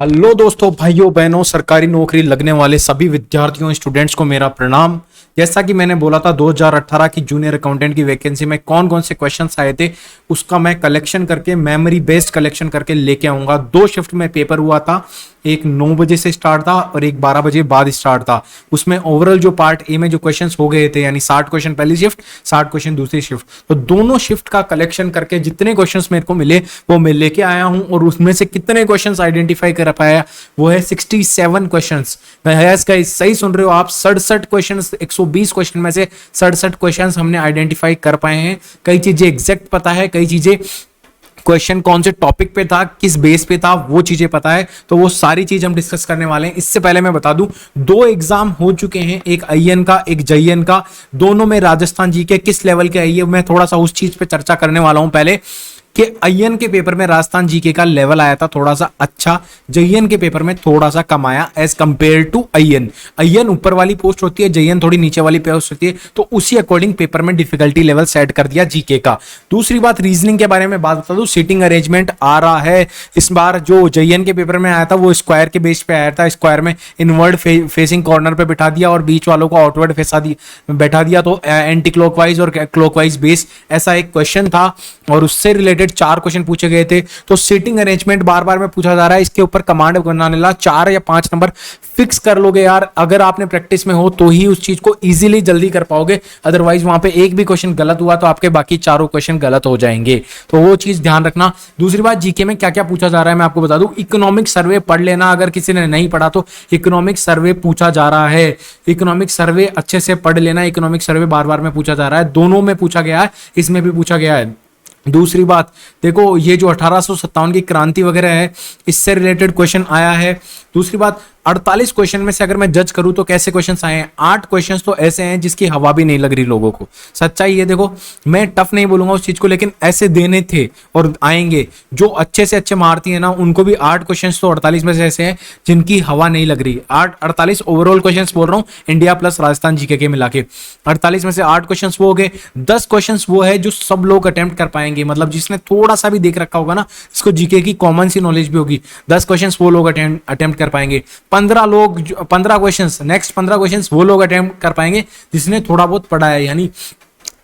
Hello दोस्तों, भाइयों बहनों, सरकारी नौकरी लगने वाले सभी विद्यार्थियों स्टूडेंट्स को मेरा प्रणाम। जैसा कि मैंने बोला था 2018 की जूनियर अकाउंटेंट की वैकेंसी में कौन कौन से क्वेश्चंस आए थे उसका मैं कलेक्शन करके मेमोरी बेस्ड कलेक्शन करके लेके आऊंगा। दो शिफ्ट में पेपर हुआ था, एक 9 बजे से स्टार्ट था और एक 12 बजे बाद स्टार्ट था। उसमें ओवरऑल जो पार्ट ए में जो क्वेश्चंस हो गए थे यानी 60 क्वेश्चन पहली शिफ्ट, 60 क्वेश्चन दूसरी शिफ्ट, तो दोनों शिफ्ट का कलेक्शन करके जितने क्वेश्चंस मेरे को मिले वो मैं लेके आया हूं। और उसमें से कितने क्वेश्चंस आइडेंटिफाई कर पाया वो है 67 क्वेश्चंस। सही सुन रहे हो आप, 67 क्वेश्चंस। 120 क्वेश्चन में से 67 क्वेश्चंस हमने आइडेंटिफाई कर पाए हैं। कई चीजें एग्जैक्ट पता है, कई चीजें क्वेश्चन कौन से टॉपिक पे था, किस बेस पे था, वो चीजें पता है। तो वो सारी चीज हम डिस्कस करने वाले हैं। इससे पहले मैं बता दूं, दो एग्जाम हो चुके हैं, एक आईएन का एक जेईएन का। दोनों में राजस्थान जी के किस लेवल के आई है मैं थोड़ा सा उस चीज पे चर्चा करने वाला हूं पहले कि आईएन के पेपर में राजस्थान जीके का लेवल आया था थोड़ा सा अच्छा, जेईएन के पेपर में थोड़ा सा कम आया as compared to IN. IN ऊपर वाली पोस्ट होती है, जेईएन थोड़ी नीचे वाली पोस्ट होती है, तो उसी अकॉर्डिंग पेपर में डिफिकल्टी लेवल सेट कर दिया जीके का। दूसरी बात, रीजनिंग के बारे में बात बता दूं, सीटिंग अरेंजमेंट आ रहा है। इस बार जो जेईएन के पेपर में आया था वो स्क्वायर के बेस पे आया था। स्क्वायर में इनवर्ड फेसिंग कॉर्नर पे बिठा दिया और बीच वालों को आउटवर्ड बैठा दिया, तो एंटी क्लॉकवाइज और क्लॉकवाइज बेस ऐसा एक क्वेश्चन था और उससे रिलेटेड 4 क्वेश्चन पूछे गए थे। तो सीटिंग अरेंजमेंट बार बार में पूछा जा रहा है, इसके ऊपर कमांड बनाने ला 4 या 5 नंबर फिक्स कर लोगे यार। अगर आपने प्रैक्टिस में हो तो ही उस चीज को इजीली जल्दी कर पाओगे, अदरवाइज वहां पे एक भी क्वेश्चन गलत हुआ तो आपके बाकी चारों क्वेश्चन गलत हो जाएंगे। तो वो चीज ध्यान रखना। दूसरी बात, जीके में क्या क्या पूछा जा रहा है मैं आपको बता दूं। इकोनॉमिक सर्वे पढ़ लेना, अगर किसी ने नहीं पढ़ा तो इकोनॉमिक सर्वे पूछा जा रहा है। इकोनॉमिक सर्वे अच्छे से पढ़ लेना। इकोनॉमिक सर्वे बार बार में पूछा जा रहा है, दोनों में पूछा गया है, इसमें भी पूछा गया है। दूसरी बात देखो, ये जो 1857 की क्रांति वगैरह है इससे रिलेटेड क्वेश्चन आया है। दूसरी बात, 48 क्वेश्चन में से अगर मैं जज करूं तो कैसे क्वेश्चंस आए हैं, 8 क्वेश्चंस तो ऐसे हैं जिसकी हवा भी नहीं लग रही लोगों को। सच्चाई ये देखो, मैं टफ नहीं बोलूंगा उस चीज को, लेकिन ऐसे देने थे और आएंगे। जो अच्छे से अच्छे मारती है ना उनको भी 8 क्वेश्चंस तो 48 में से ऐसे हैं जिनकी हवा नहीं लग रही। 48 ओवरऑल क्वेश्चंस बोल रहा हूं, इंडिया प्लस राजस्थान जीके के मिला के। 48 में से 8 क्वेश्चन वो हो गए। 10 क्वेश्चन वो है जो सब लोग अटेम्प्ट कर पाएंगे, मतलब जिसने थोड़ा सा भी देख रखा होगा ना, इसको जीके की कॉमन सी नॉलेज भी होगी। 10 क्वेश्चन वो लोग अटेम्प्ट कर पाएंगे। 15 क्वेश्चंस, नेक्स्ट 15 क्वेश्चंस वो लोग अटेम्प्ट कर पाएंगे जिसने थोड़ा बहुत पढ़ा है, यानी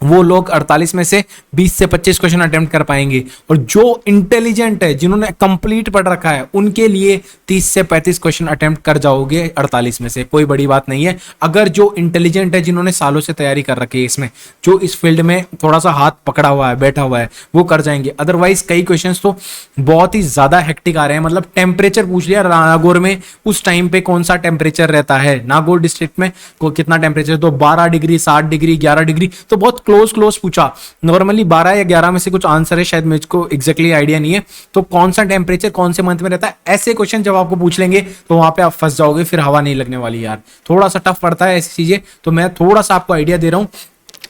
वो लोग 48 में से 20 से 25 क्वेश्चन अटेम्प्ट कर पाएंगे। और जो इंटेलिजेंट है, जिन्होंने कंप्लीट पढ़ रखा है, उनके लिए 30 से 35 क्वेश्चन अटेम्प्ट कर जाओगे 48 में से, कोई बड़ी बात नहीं है। अगर जो इंटेलिजेंट है, जिन्होंने सालों से तैयारी कर रखी है, इसमें जो इस फील्ड में थोड़ा सा हाथ पकड़ा हुआ है, बैठा हुआ है, वो कर जाएंगे। अदरवाइज कई क्वेश्चन तो बहुत ही ज्यादा हेक्टिक आ रहे हैं। मतलब टेम्परेचर पूछ लिया नागौर में, उस टाइम पे कौन सा टेम्परेचर रहता है, नागौर डिस्ट्रिक्ट में कितना टेम्परेचर, तो 12 डिग्री, 7 डिग्री, 11 डिग्री, तो बहुत क्लोज पूछा। नॉर्मली 12 या 11 में से कुछ आंसर है, शायद मुझको एग्जैक्टली आइडिया नहीं है। तो कौन सा टेम्परेचर कौन से मंथ में रहता है, ऐसे क्वेश्चन जब आपको पूछ लेंगे तो वहां पे आप फंस जाओगे, फिर हवा नहीं लगने वाली यार। थोड़ा सा टफ पड़ता है ऐसी चीजें, तो मैं थोड़ा सा आपको आइडिया दे रहा हूं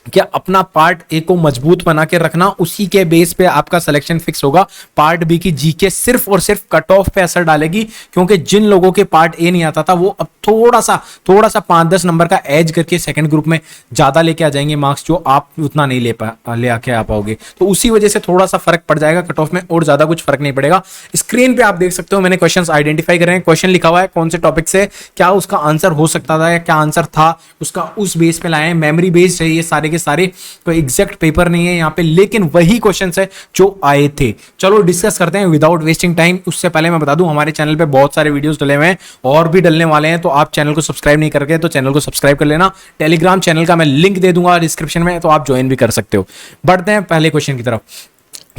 कि अपना पार्ट ए को मजबूत बना के रखना, उसी के बेस पे आपका सिलेक्शन फिक्स होगा। पार्ट बी की जीके सिर्फ और सिर्फ कट ऑफ पे असर डालेगी, क्योंकि जिन लोगों के पार्ट ए नहीं आता था वो अब थोड़ा सा 5-10 नंबर का एज करके सेकंड ग्रुप में ज्यादा लेके आ जाएंगे मार्क्स, जो आप उतना नहीं ले आके आ पाओगे। तो उसी वजह से थोड़ा सा फर्क पड़ जाएगा कट ऑफ में, और ज्यादा कुछ फर्क नहीं पड़ेगा। स्क्रीन पे आप देख सकते हो मैंने क्वेश्चन आइडेंटिफाई करे हैं, क्वेश्चन लिखा हुआ है कौन से टॉपिक से क्या उसका आंसर हो सकता था या क्या आंसर था उसका, उस बेस पे लाए हैं। मेमोरी बेस्ड है ये सारे के सारे, तो एग्जैक्ट पेपर नहीं है यहाँ पे, लेकिन वही क्वेश्चंस है जो आए थे। चलो डिस्कस करते हैं विदाउट वेस्टिंग टाइम। उससे पहले मैं बता दूं, हमारे चैनल पे बहुत सारे वीडियोस डले हुए हैं और भी डलने वाले हैं, तो आप चैनल को सब्सक्राइब नहीं करके तो चैनल को सब्सक्राइब कर लेना। टेलीग्राम चैनल का मैं लिंक दे दूंगा डिस्क्रिप्शन में, तो आप ज्वाइन भी कर सकते हो। बढ़ते हैं पहले क्वेश्चन की तरफ।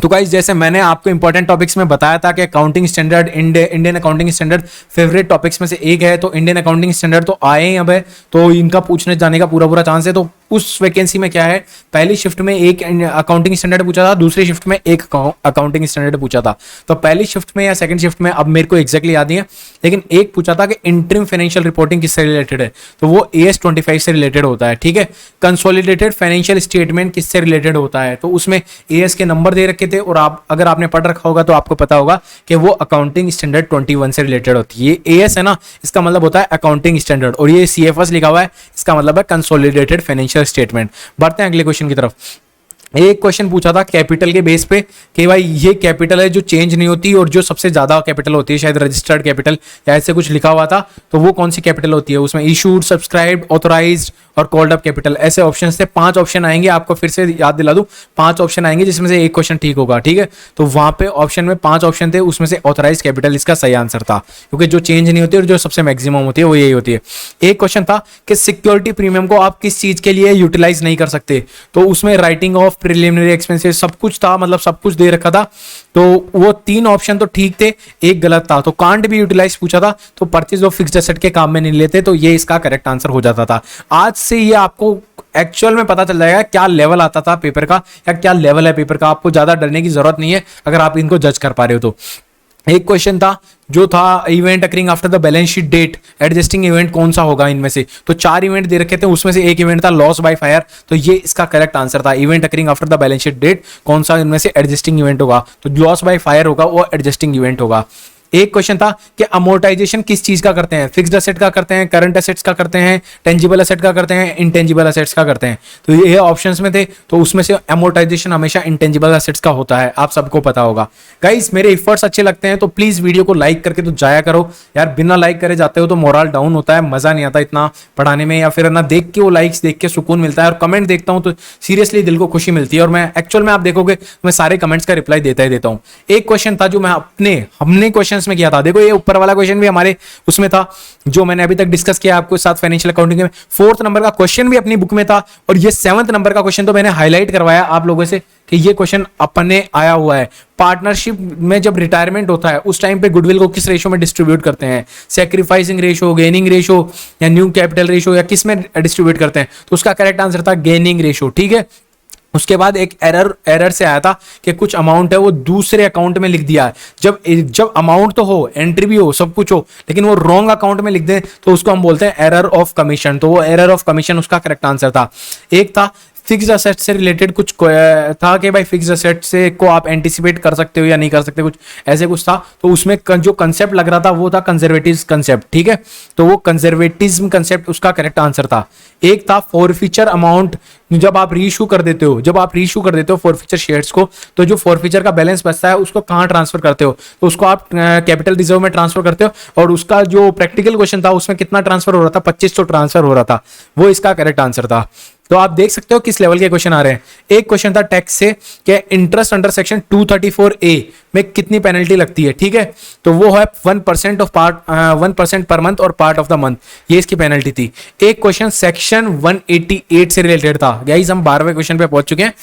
तो गाइस, जैसे मैंने आपको इंपॉर्टेंट टॉपिक्स में बताया था कि accounting standard, Indian accounting standard favourite topics में से एक है, तो इंडियन अकाउंटिंग स्टैंडर्ड तो आए हैं अब है, तो इनका पूछने जाने का पूरा चांस है। तो उस वैकेंसी में क्या है, पहली शिफ्ट में एक अकाउंटिंग स्टैंडर्ड पूछा था, दूसरी शिफ्ट में एक अकाउंटिंग स्टैंडर्ड पूछा था। तो पहली शिफ्ट में या सेकंड शिफ्ट में, अब मेरे को एग्जैक्टली याद नहीं है, लेकिन एक पूछा था कि इंटरिम फाइनेंशियल रिपोर्टिंग किससे रिलेटेड है, तो वो AS25 से रिलेटेड होता है। ठीक है, कंसोलिडेटेड फाइनेंशियल स्टेटमेंट किससे रिलेटेड होता है, तो उसमें AS के नंबर दे रखे थे, और आप अगर आपने पढ़ रखा होगा तो आपको पता होगा कि वो अकाउंटिंग स्टैंडर्ड 21 से रिलेटेड होती है। ये AS है ना, इसका मतलब होता है अकाउंटिंग स्टैंडर्ड, और ये CFS लिखा हुआ है, इसका मतलब है कंसोलिडेटेड फाइनेंशियल स्टेटमेंट। बढ़ते हैं अगले क्वेश्चन की तरफ। एक क्वेश्चन पूछा था कैपिटल के बेस पे कि भाई ये कैपिटल है जो चेंज नहीं होती और जो सबसे ज्यादा कैपिटल होती है, शायद रजिस्टर्ड कैपिटल या ऐसे कुछ लिखा हुआ था, तो वो कौन सी कैपिटल होती है? उसमें इशूड, सब्सक्राइब्ड, ऑथराइज्ड और कॉल्ड अप कैपिटल, ऐसे ऑप्शन थे। 5 ऑप्शन आएंगे, आपको फिर से याद दिला दूं, 5 ऑप्शन आएंगे जिसमें से एक क्वेश्चन ठीक होगा, ठीक है। तो वहां पे ऑप्शन में 5 ऑप्शन थे, उसमें से ऑथराइज कैपिटल इसका सही आंसर था, क्योंकि जो चेंज नहीं होती और जो सबसे मैक्सिमम होती है वो यही होती है। एक क्वेश्चन था कि सिक्योरिटी प्रीमियम को आप किस चीज के लिए यूटिलाइज नहीं कर सकते, तो उसमें राइटिंग ऑफ प्रिलिमिनरी एक्सपेंसेस सब कुछ था, मतलब सब कुछ दे रखा था। तो वो 3 ऑप्शन तो ठीक थे, एक गलत था। तो कांट भी यूटिलाइज पूछा था, तो परचेज ऑफ फिक्स्ड एसेट के काम में नहीं लेते, तो ये इसका करेक्ट आंसर हो जाता था। आज से ये आपको एक्चुअल में पता चल जाएगा क्या लेवल आता था पेपर का या क्या लेवल है पेपर का। आपको ज्यादा डरने की जरूरत नहीं है अगर आप इनको जज कर पा रहे हो तो। एक क्वेश्चन था जो था event occurring after the balance sheet date, adjusting event कौन सा होगा इनमें से? तो 4 इवेंट दे रखे थे, उसमें से एक इवेंट था लॉस बाय फायर, तो ये इसका करेक्ट आंसर था। Event occurring after the balance sheet date कौन सा इनमें से एडजस्टिंग इवेंट होगा? तो लॉस बाय फायर होगा, वो एडजस्टिंग इवेंट होगा। एक क्वेश्चन था कि अमोर्टाइजेशन किस चीज का करते हैं? फिक्स्ड एसेट का करते हैं, करंट एसेट्स का करते हैं, टेंजिबल एसेट का करते हैं, इंटेंजिबल एसेट्स का करते हैं। तो ये ऑप्शंस में थे, तो उसमें से अमोर्टाइजेशन हमेशा इंटेंजिबल एसेट्स का होता है, आप सबको पता होगा। गाइस मेरे एफर्ट्स अच्छे लगते हैं तो प्लीज वीडियो को लाइक करके तो जाया करो यार, बिना लाइक करे जाते हो तो मोरल डाउन होता है, मजा नहीं आता इतना पढ़ाने में, या फिर ना देख के वो लाइक्स देख के सुकून मिलता है, और कमेंट देखता हूं तो सीरियसली दिल को खुशी मिलती है। और मैं एक्चुअल में आप देखोगे मैं सारे कमेंट्स का रिप्लाई देता ही देता हूं। एक क्वेश्चन था जो मैं हमने क्वेश्चंस में किया था, देखो ये ऊपर वाला क्वेश्चन भी हमारे उसमें था जो मैंने अभी तक डिस्कस किया आपके साथ फाइनेंशियल अकाउंटिंग में। 4th नंबर का क्वेश्चन भी अपनी बुक में था, और ये 7th नंबर का क्वेश्चन तो मैंने हाईलाइट करवाया आप लोगों से कि ये क्वेश्चन अपने आया हुआ है। पार्टनरशिप में जब रिटायरमेंट होता है उस टाइम पे गुडविल को किस रेशो में डिस्ट्रीब्यूट करते हैं? सैक्रिफाइसिंग रेशो, गेनिंग रेशो या न्यू कैपिटल रेशो, या किस में डिस्ट्रीब्यूट करते हैं? तो उसका करेक्ट आंसर था गेनिंग रेशो, ठीक है। उसके बाद एक एरर से आया था कि कुछ अमाउंट है वो दूसरे अकाउंट में लिख दिया है। जब अमाउंट तो हो, एंट्री भी हो, सब कुछ हो, लेकिन वो रॉन्ग अकाउंट में लिख दें तो उसको हम बोलते हैं एरर ऑफ कमीशन। तो वो एरर ऑफ कमीशन उसका करेक्ट आंसर था। एक था फिक्स्ड असेट से रिलेटेड कुछ था कि भाई फिक्स्ड असेट से को आप एंटिसिपेट कर सकते हो या नहीं कर सकते, कुछ ऐसे कुछ था। तो उसमें जो कंसेप्ट लग रहा था वो था कंजर्वेटिव कंसेप्ट, ठीक है। तो वो कंजर्वेटिज्म कंसेप्ट उसका करेक्ट आंसर था। एक था फॉरफीचर अमाउंट, जब आप रीइशू कर देते हो फॉरफीचर शेयर्स को, तो जो फॉरफीचर का बैलेंस बचता है उसको कहां ट्रांसफर करते हो? तो उसको आप कैपिटल रिजर्व में ट्रांसफर करते हो, और उसका जो प्रैक्टिकल क्वेश्चन था उसमें कितना ट्रांसफर हो रहा था? 2500 ट्रांसफर हो रहा था, वो इसका करेक्ट आंसर था। तो आप देख सकते हो किस लेवल के क्वेश्चन आ रहे हैं। एक क्वेश्चन था टैक्स से कि इंटरेस्ट अंडर सेक्शन 234A में कितनी पेनल्टी लगती है, ठीक है। तो वो है 1% ऑफ पार्ट 1% पर मंथ और पार्ट ऑफ द मंथ, ये इसकी पेनल्टी थी। एक क्वेश्चन सेक्शन 188 से रिलेटेड था। गाइस हम 12वें क्वेश्चन पे पहुंच चुके हैं।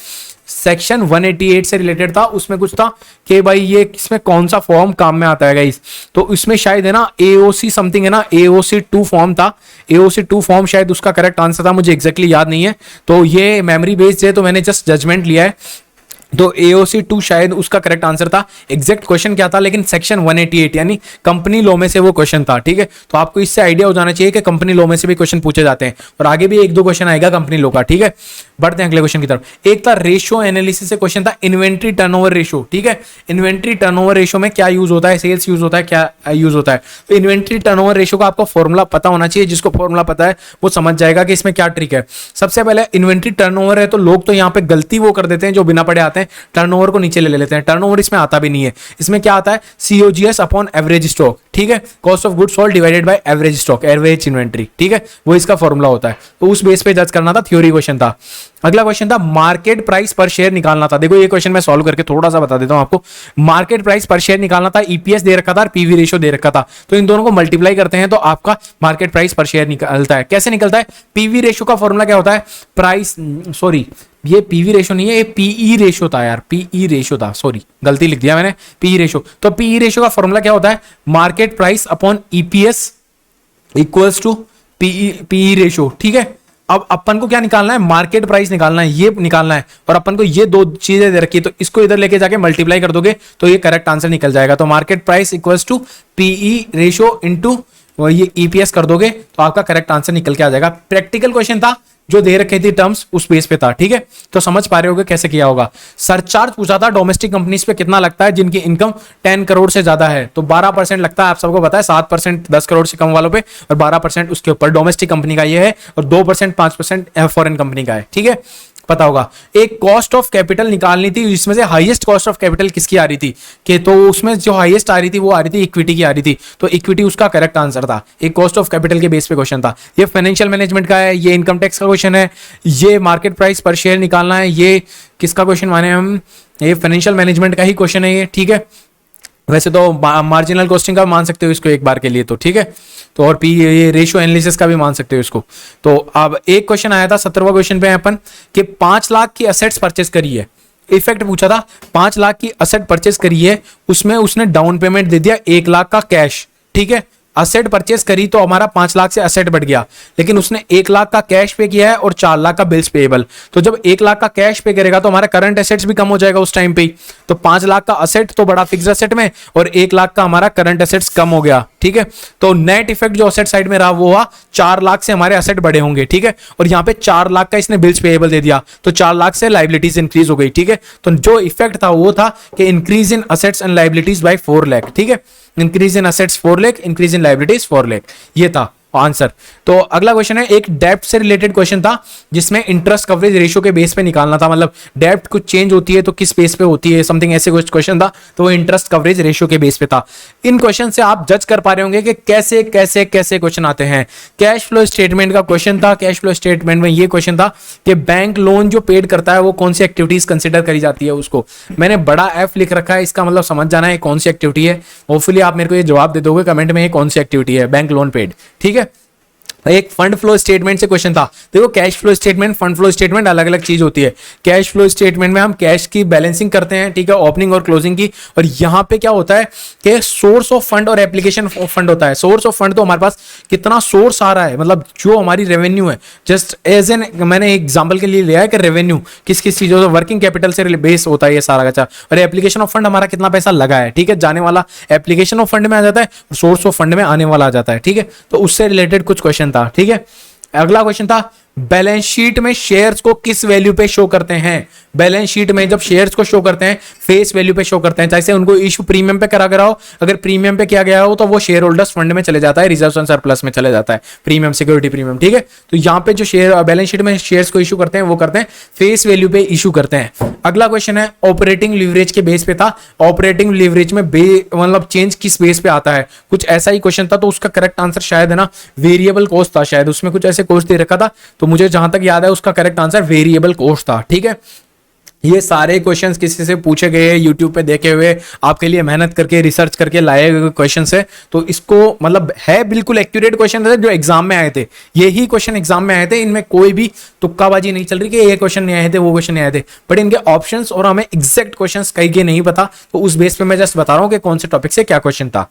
सेक्शन 188 से रिलेटेड था, उसमें कुछ था कि भाई ये इसमें कौन सा फॉर्म काम में आता है गाइस। तो इसमें शायद है ना AOC समथिंग है ना, AOC 2 फॉर्म था, AOC 2 फॉर्म शायद उसका करेक्ट आंसर था, मुझे एग्जैक्टली याद नहीं है। तो ये मेमोरी बेस्ड है तो मैंने जस्ट जजमेंट लिया है। तो AOC 2 शायद उसका करेक्ट आंसर था। एग्जैक्ट क्वेश्चन क्या था लेकिन सेक्शन 188 यानी कंपनी लॉ में से वो क्वेश्चन था, ठीक है। तो आपको इससे आइडिया हो जाना चाहिए कि कंपनी लॉ में से भी क्वेश्चन पूछे जाते हैं, और आगे भी 1-2 क्वेश्चन आएगा कंपनी लॉ का, ठीक है। बढ़ते हैं अगले क्वेश्चन की तरफ। एक था रेशियो एनालिसिस से क्वेश्चन था इन्वेंट्री टर्नओवर रेशियो, ठीक है। इन्वेंट्री टर्नओवर रेशियो में क्या यूज होता है? सेल्स यूज होता है, क्या यूज होता है? तो इन्वेंट्री टर्नओवर रेशियो का आपको फॉर्मुला पता होना चाहिए, जिसको फॉर्मुला पता है वो समझ जाएगा कि इसमें क्या ट्रिक है। सबसे पहले इन्वेंट्री टर्नओवर है, तो लोग तो यहाँ पे गलती वो कर देते हैं जो बिना पढ़े आते हैं, टर्नओवर को नीचे ले लेते हैं। टर्नओवर इसमें आता भी नहीं है। इसमें क्या आता है? COGS अपॉन एवरेज स्टॉक, ठीक है। Cost of goods sold divided by average stock, average inventory, ठीक है। वो इसका फॉर्मूला होता है। तो उस बेस पे जज करना था, थ्योरी क्वेश्चन था। अगला क्वेश्चन था मार्केट प्राइस पर शेयर निकालना था। देखो ये क्वेश्चन मैं सॉल्व करके थोड़ा सा बता देता हूं आपको। मार्केट प्राइस पर शेयर निकालना था, EPS दे रखा था और पीवी रेशियो दे रखा था। तो इन दोनों को मल्टीप्लाई करते हैं तो आपका मार्केट प्राइस पर शेयर निकलता है। कैसे निकलता है? पीवी रेशियो का फॉर्मूला क्या होता है? प्राइस, सॉरी ये पीवी रेशियो नहीं है, ये पीई रेशियो था यार, पीई रेशियो था, सॉरी गलती लिख दिया मैंने, पीई रेशियो। तो पीई रेशियो का फॉर्मूला क्या होता है? Market price upon EPS equals to PE ratio, ठीक है। अब अपन को क्या निकालना है? मार्केट प्राइस निकालना है, ये निकालना है, और अपन को ये 2 चीजें दे रखी है, तो इसको इधर लेके जाके मल्टीप्लाई कर दोगे तो ये करेक्ट आंसर निकल जाएगा। तो market price equals to PE ratio into ये EPS कर दोगे तो आपका करेक्ट आंसर निकल के आ जाएगा। प्रैक्टिकल क्वेश्चन था जो दे रखे थे टर्म्स, उस बेस पे था, ठीक है। तो समझ पा रहे होगे कैसे किया होगा। सरचार्ज पूछा था डोमेस्टिक कंपनीज पे कितना लगता है जिनकी इनकम 10 करोड़ से ज्यादा है। तो 12% लगता है, आप सबको पता है। 7% 10 करोड़ से कम वालों पे और 12% उसके ऊपर। डोमेस्टिक कंपनी का ये है, और 2% 5% फॉरेन कंपनी का है, ठीक है। पता होगा। एक कॉस्ट ऑफ कैपिटल निकालनी थी, इसमें से हाईएस्ट कॉस्ट ऑफ कैपिटल किसकी आ रही थी, कि तो उसमें जो हाईएस्ट आ रही थी वो आ रही थी इक्विटी की आ रही थी, तो इक्विटी उसका करेक्ट आंसर था। एक कॉस्ट ऑफ कैपिटल के बेस पे क्वेश्चन था। ये फाइनेंशियल मैनेजमेंट का है, ये इनकम टैक्स का क्वेश्चन है, ये मार्केट प्राइस पर शेयर निकालना है, ये किसका क्वेश्चन माने हम, ये फाइनेंशियल मैनेजमेंट का ही क्वेश्चन है ये, ठीक है। वैसे तो मार्जिनल कॉस्टिंग का मान सकते हो इसको एक बार के लिए, तो ठीक है। तो और पी ये रेशियो एनालिसिस का भी मान सकते हो इसको। तो अब एक क्वेश्चन आया था 17वां क्वेश्चन पे अपन कि 5 लाख की असेट्स परचेस करी है, इफेक्ट पूछा था। 5 लाख की असेट परचेस करी है, उसमें उसने डाउन पेमेंट दे दिया 1 लाख का कैश, ठीक है। असेट परचेस करी तो हमारा 5 लाख से असेट बढ़ गया, लेकिन उसने 1 लाख का कैश पे किया है और 4 लाख का बिल्स पेएबल। तो जब 1 लाख का कैश पे करेगा तो हमारा करंट एसेट्स भी कम हो जाएगा उस टाइम पे ही। तो 5 लाख का असेट तो बड़ा फिक्स एसेट में और 1 लाख का हमारा करंट एसेट्स कम हो गया, ठीक है। तो नेट इफेक्ट जो असेट साइड में रहा वो हुआ 4 लाख से हमारे असेट बढ़े होंगे, ठीक है। और यहाँ पे 4 लाख का इसने बिल्स पेएबल दे दिया, तो 4 लाख से लाइबिलिटीज इंक्रीज हो गई, ठीक है। तो जो इफेक्ट था वो था कि increase in assets and liabilities by 4 lakh, ठीक है। Increase in assets 4 lakh, increase in liabilities 4 lakh, ये था आंसर। तो अगला क्वेश्चन है, एक डेब्ट से रिलेटेड क्वेश्चन था जिसमें इंटरेस्ट कवरेज रेशियो के बेस पे निकालना था, मतलब डेब्ट कुछ चेंज होती है तो किस बेस पे होती है, समथिंग ऐसे कुछ क्वेश्चन था। तो वो इंटरेस्ट कवरेज रेशियो के बेस पे था। इन क्वेश्चन से आप जज कर पा रहे होंगे कि कैसे कैसे कैसे क्वेश्चन आते हैं। कैश फ्लो स्टेटमेंट का क्वेश्चन था। कैश फ्लो स्टेटमेंट में ये क्वेश्चन था कि बैंक लोन जो पेड करता है वो कौन सी एक्टिविटीज कंसिडर करी जाती है उसको। मैंने बड़ा एफ लिख रखा है, इसका मतलब समझ जाना है कौन सी एक्टिविटी है। होपफुली आप मेरे को ये जवाब दे दोगे कमेंट में, कौन सी एक्टिविटी है बैंक लोन पेड, ठीक है। एक फंड फ्लो स्टेटमेंट से क्वेश्चन था। देखो cash flow statement, fund flow statement अलग अलग चीज होती है। कैश फ्लो स्टेटमेंट में हम कैश की बैलेंसिंग करते हैं, ठीक है, ओपनिंग और क्लोजिंग की। और यहाँ पे क्या होता है कि सोर्स ऑफ फंड और एप्लीकेशन ऑफ फंड होता है। सोर्स ऑफ फंड तो हमारे पास कितना सोर्स आ रहा है, मतलब जो हमारी रेवेन्यू है, जस्ट एज एन मैंने एग्जाम्पल के लिए लिया है कि रेवेन्यू किस किस चीजों से, वर्किंग कैपिटल से बेस होता है ये सारा का। और एप्लीकेशन ऑफ फंड हमारा कितना पैसा लगा है, ठीक है, जाने वाला एप्लीकेशन ऑफ फंड में आ जाता है, सोर्स ऑफ फंड में आने वाला आ जाता है, ठीक है। तो उससे रिलेटेड कुछ क्वेश्चन था, ठीक है। अगला क्वेश्चन था, बैलेंस शीट में शेयर्स को किस वैल्यू पे शो करते हैं। बैलेंस शीट में जब शेयर्स को शो करते हैं फेस वैल्यू पे शो करते हैं, जैसे उनको इशू प्रीमियम पे करा गया हो, अगर प्रीमियम पे किया गया हो तो वो शेयर होल्डर्स फंड में चले जाता है, रिजर्व एंड सरप्लस में चले जाता है, प्रीमियम सिक्योरिटी प्रीमियम, ठीक है। तो यहाँ पे जो शेयर बैलेंस शीट में शेयर्स को इशू करते हैं वो करते हैं फेस वैल्यू पे इशू करते हैं। अगला क्वेश्चन है, ऑपरेटिंग लीवरेज के बेस पे था। ऑपरेटिंग लीवरेज में मतलब चेंज किस बेस पे आता है, कुछ ऐसा ही क्वेश्चन था। तो उसका करेक्ट आंसर शायद है ना वेरिएबल कॉस्ट था, शायद उसमें कुछ ऐसे कॉस्ट दे रखा था। तो मुझे जहां तक याद है उसका करेक्ट आंसर वेरिएबल कॉस्ट था, ठीक है। ये सारे क्वेश्चंस किसी से पूछे गए, यूट्यूब पे देखे हुए, आपके लिए मेहनत करके रिसर्च करके लाए हुए क्वेश्चन है। तो इसको मतलब है बिल्कुल एक्यूरेट क्वेश्चन थे जो एग्जाम में आए थे। यही क्वेश्चन एग्जाम में आए थे, इनमें कोई भी तुक्काबाजी नहीं चल रही कि ये क्वेश्चन नहीं आए थे वो क्वेश्चन नहीं आए थे, बट इनके ऑप्शंस और हमें एग्जैक्ट क्वेश्चन कई के नहीं पता। तो उस बेस पे मैं जस्ट बता रहा हूं कि कौन से टॉपिक से क्या क्वेश्चन था।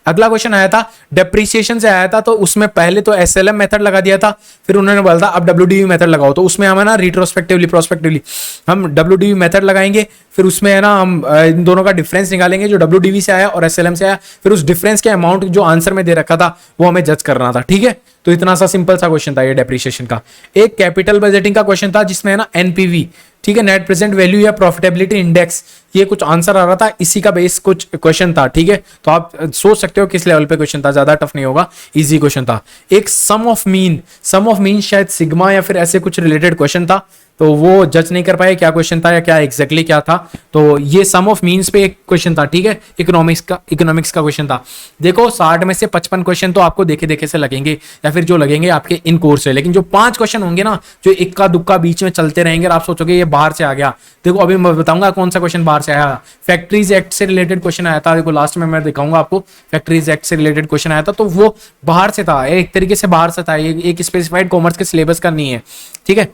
अगला क्वेश्चन आया था डेप्रिसिएशन से आया था। तो उसमें पहले तो एसएलएम मेथड लगा दिया था, फिर उन्होंने बोला था अब डब्ल्यूडीवी मेथड लगाओ। तो उसमें हमें ना रिट्रोस्पेक्टिवली प्रोस्पेक्टिवली हम डब्ल्यूडीवी मेथड लगाएंगे, फिर उसमें है ना हम इन दोनों का डिफरेंस निकालेंगे, जो डब्ल्यूडीवी से आया और एसएलएम से आया, फिर उस डिफरेंस के अमाउंट जो आंसर में दे रखा था वो हमें जज करना था, ठीक है। तो इतना सा सिंपल सा क्वेश्चन था ये डेप्रिसिएशन का। एक कैपिटल बजटिंग का क्वेश्चन था जिसमें है ना एनपीवी, ठीक है, नेट प्रेजेंट वैल्यू या प्रॉफिटेबिलिटी इंडेक्स, ये कुछ आंसर आ रहा था, इसी का बेस कुछ क्वेश्चन था, ठीक है। तो आप सोच सकते हो किस लेवल पे क्वेश्चन था, ज्यादा टफ नहीं होगा, इजी क्वेश्चन था। एक सम ऑफ मीन शायद सिग्मा या फिर ऐसे कुछ रिलेटेड क्वेश्चन था। तो वो जज नहीं कर पाए क्या क्वेश्चन था या क्या एग्जैक्टली क्या था। तो ये सम ऑफ मीन्स पे एक क्वेश्चन था, ठीक है, इकोनॉमिक्स का क्वेश्चन था। देखो 60 में से 55 क्वेश्चन तो आपको देखे देखे से लगेंगे या फिर जो लगेंगे आपके इन कोर्स से, लेकिन जो 5 क्वेश्चन होंगे ना जो इक्का दुक्का बीच में चलते रहेंगे और आप सोचोगे ये बाहर से आ गया। देखो अभी मैं बताऊंगा कौन सा क्वेश्चन बाहर से आया। फैक्ट्रीज एक्ट से रिलेटेड क्वेश्चन आया था, देखो लास्ट में मैं दिखाऊंगा आपको। फैक्ट्रीज एक्ट से रिलेटेड क्वेश्चन आया था, तो वो बाहर से था, एक तरीके से बाहर से था, एक स्पेसिफाइड कॉमर्स के सिलेबस का नहीं है, ठीक है।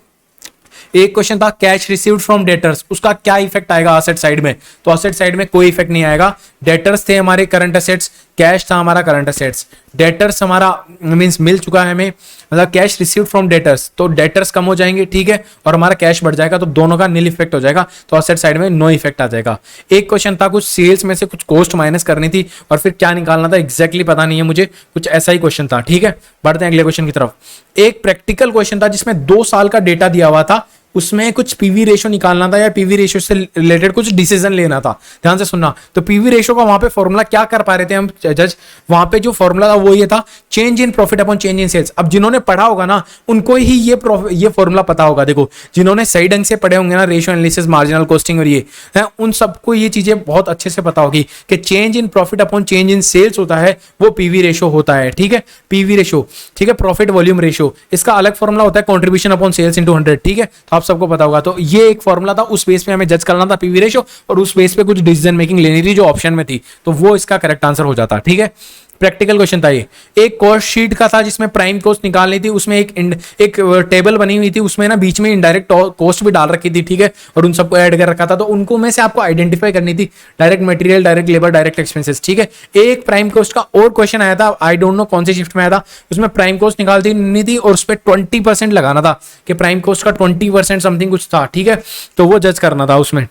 एक क्वेश्चन था कैश रिसीव्ड फ्रॉम डेटर्स, उसका क्या इफेक्ट आएगा असेट साइड में। तो असेट साइड में कोई इफेक्ट नहीं आएगा। डेटर्स थे हमारे करंट असेट्स, कैश था हमारा करंट असेट्स। डेटर्स हमारा मींस मिल चुका है हमें, मतलब कैश रिसीव्ड फ्रॉम डेटर्स, तो डेटर्स कम हो जाएंगे, ठीक है, और हमारा कैश बढ़ जाएगा, तो दोनों का नील इफेक्ट हो जाएगा। तो असेट साइड में नो इफेक्ट आ जाएगा। एक क्वेश्चन था कुछ सेल्स में से कुछ कॉस्ट माइनस करनी थी और फिर क्या निकालना था एग्जैक्टली पता नहीं है मुझे, कुछ ऐसा ही क्वेश्चन था, ठीक है। बढ़ते हैं अगले क्वेश्चन की तरफ। एक प्रैक्टिकल क्वेश्चन था जिसमें 2 साल का डेटा दिया हुआ था, उसमें कुछ पीवी रेशो निकालना था या पीवी रेशो से रिलेटेड कुछ डिसीजन लेना था। ध्यान से सुनना। तो पीवी रेशो का वहां पे फॉर्मूला क्या कर पा रहे थे हम जज, वहां पे जो फॉर्मूला था वो ये था, change in profit upon change in sales. अब जिन्होंने पढ़ा होगा ना उनको ही ये फॉर्मूला पता होगा। देखो जिन्होंने सही ढंग से पढ़े होंगे ना, रेशियो एनालिसिस, मार्जिनल कॉस्टिंग और ये है, उन सबको ये चीजें बहुत अच्छे से पता होगी कि change in profit upon change in sales होता है वो पीवी रेशो होता है। ठीक है, पीवी रेशो, ठीक है, प्रॉफिट वॉल्यूम रेशो। इसका अलग फॉर्मूला होता है कंट्रीब्यूशन अपॉन सेल्स इनटू 100। ठीक है, तो आप सबको पता होगा। तो ये एक फॉर्मूला था, उस बेस पे हमें जज करना था पीवी रेशो और उस बेस पे कुछ डिसीजन मेकिंग लेनी थी जो ऑप्शन में थी, तो वो इसका करेक्ट आंसर हो जाता। ठीक है, प्रैक्टिकल क्वेश्चन था ये। एक कॉस्ट शीट का था जिसमें प्राइम कॉस्ट निकालनी थी, उसमें एक टेबल बनी हुई थी, उसमें ना बीच में इनडायरेक्ट कॉस्ट भी डाल रखी थी। ठीक है, और उन सबको ऐड कर रखा था, तो उनको में से आपको आइडेंटिफाई करनी थी direct material, direct labour, direct expenses. ठीक है, एक प्राइम कॉस्ट का और क्वेश्चन आया था, आई डोंट नो कौन सी शिफ्ट में आया था, उसमें प्राइम कॉस्ट निकालती नहीं थी और उस पर 20% लगाना था कि प्राइम कॉस्ट का 20% समथिंग कुछ था। ठीक है, तो वो जज करना था उसमें।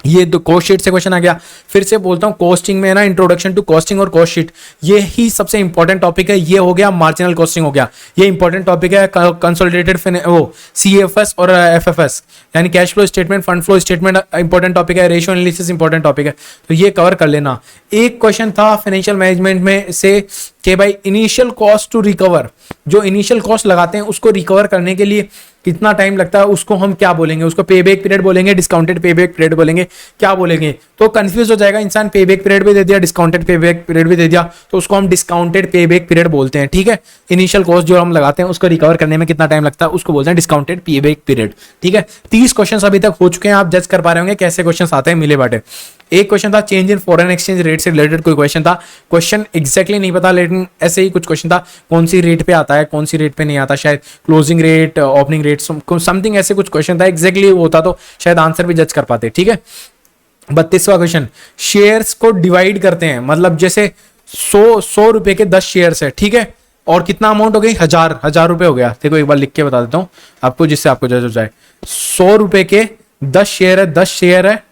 ये दो कॉस्ट शीट से क्वेश्चन आ गया। फिर से बोलता हूं, कॉस्टिंग में ना इंट्रोडक्शन टू कॉस्टिंग और कॉस्ट शीट ये ही सबसे इंपॉर्टेंट टॉपिक है। ये हो गया मार्जिनल कॉस्टिंग हो गया, ये इंपॉर्टेंट टॉपिक है। कंसोलिडेटेड वो सीएफएस और एफएफएस यानी cash flow statement, fund flow statement important topic है, रेशियो एनालिसिस इंपॉर्टेंट टॉपिक है, तो ये कवर कर लेना। एक क्वेश्चन था फाइनेंशियल मैनेजमेंट में से कि भाई इनिशियल कॉस्ट टू रिकवर, जो इनिशियल कॉस्ट लगाते हैं उसको रिकवर करने के लिए कितना टाइम लगता है, उसको हम क्या बोलेंगे, उसको पे बैक पीरियड बोलेंगे, डिस्काउंटेड पे बैक पीरियड बोलेंगे, क्या बोलेंगे? तो कंफ्यूज हो जाएगा इंसान। पे बैक पीरियड भी दे दिया, डिस्काउंटेड पे बैक पीरियड भी दे दिया, तो उसको हम डिस्काउंटेड पे बैक पीरियड बोलते हैं। ठीक है, इनिशियल कॉस्ट जो हम लगाते हैं उसको रिकवर करने में कितना टाइम लगता है उसको बोलते हैं डिस्काउंटेड पे बैक पीरियड। ठीक है, 30 क्वेश्चन अभी तक हो चुके हैं, आप जज कर पा रहे होंगे कैसे क्वेश्चन आते हैं मिले बाटे। एक क्वेश्चन था change in foreign exchange rate से रिलेटेड कोई क्वेश्चन था, क्वेश्चन एग्जैक्टली नहीं पता लेकिन ऐसे ही कुछ क्वेश्चन था, कौन सी रेट पे आता है, कौन सी रेट पे नहीं आता, शायद closing rate, opening rate, something ऐसे कुछ क्वेश्चन था। एग्जैक्टली होता तो शायद आंसर भी जज कर पाते। ठीक है, 32वां क्वेश्चन, शेयर्स को डिवाइड करते हैं, मतलब जैसे 100 रुपए के 10 शेयर्स है। ठीक है, और कितना अमाउंट हो गई, 1000 रुपए हो गया। देखो एक बार लिख के बता देता हूं आपको जिससे आपको जज हो जाए। 100 रुपए के 10 शेयर है, 10 शेयर है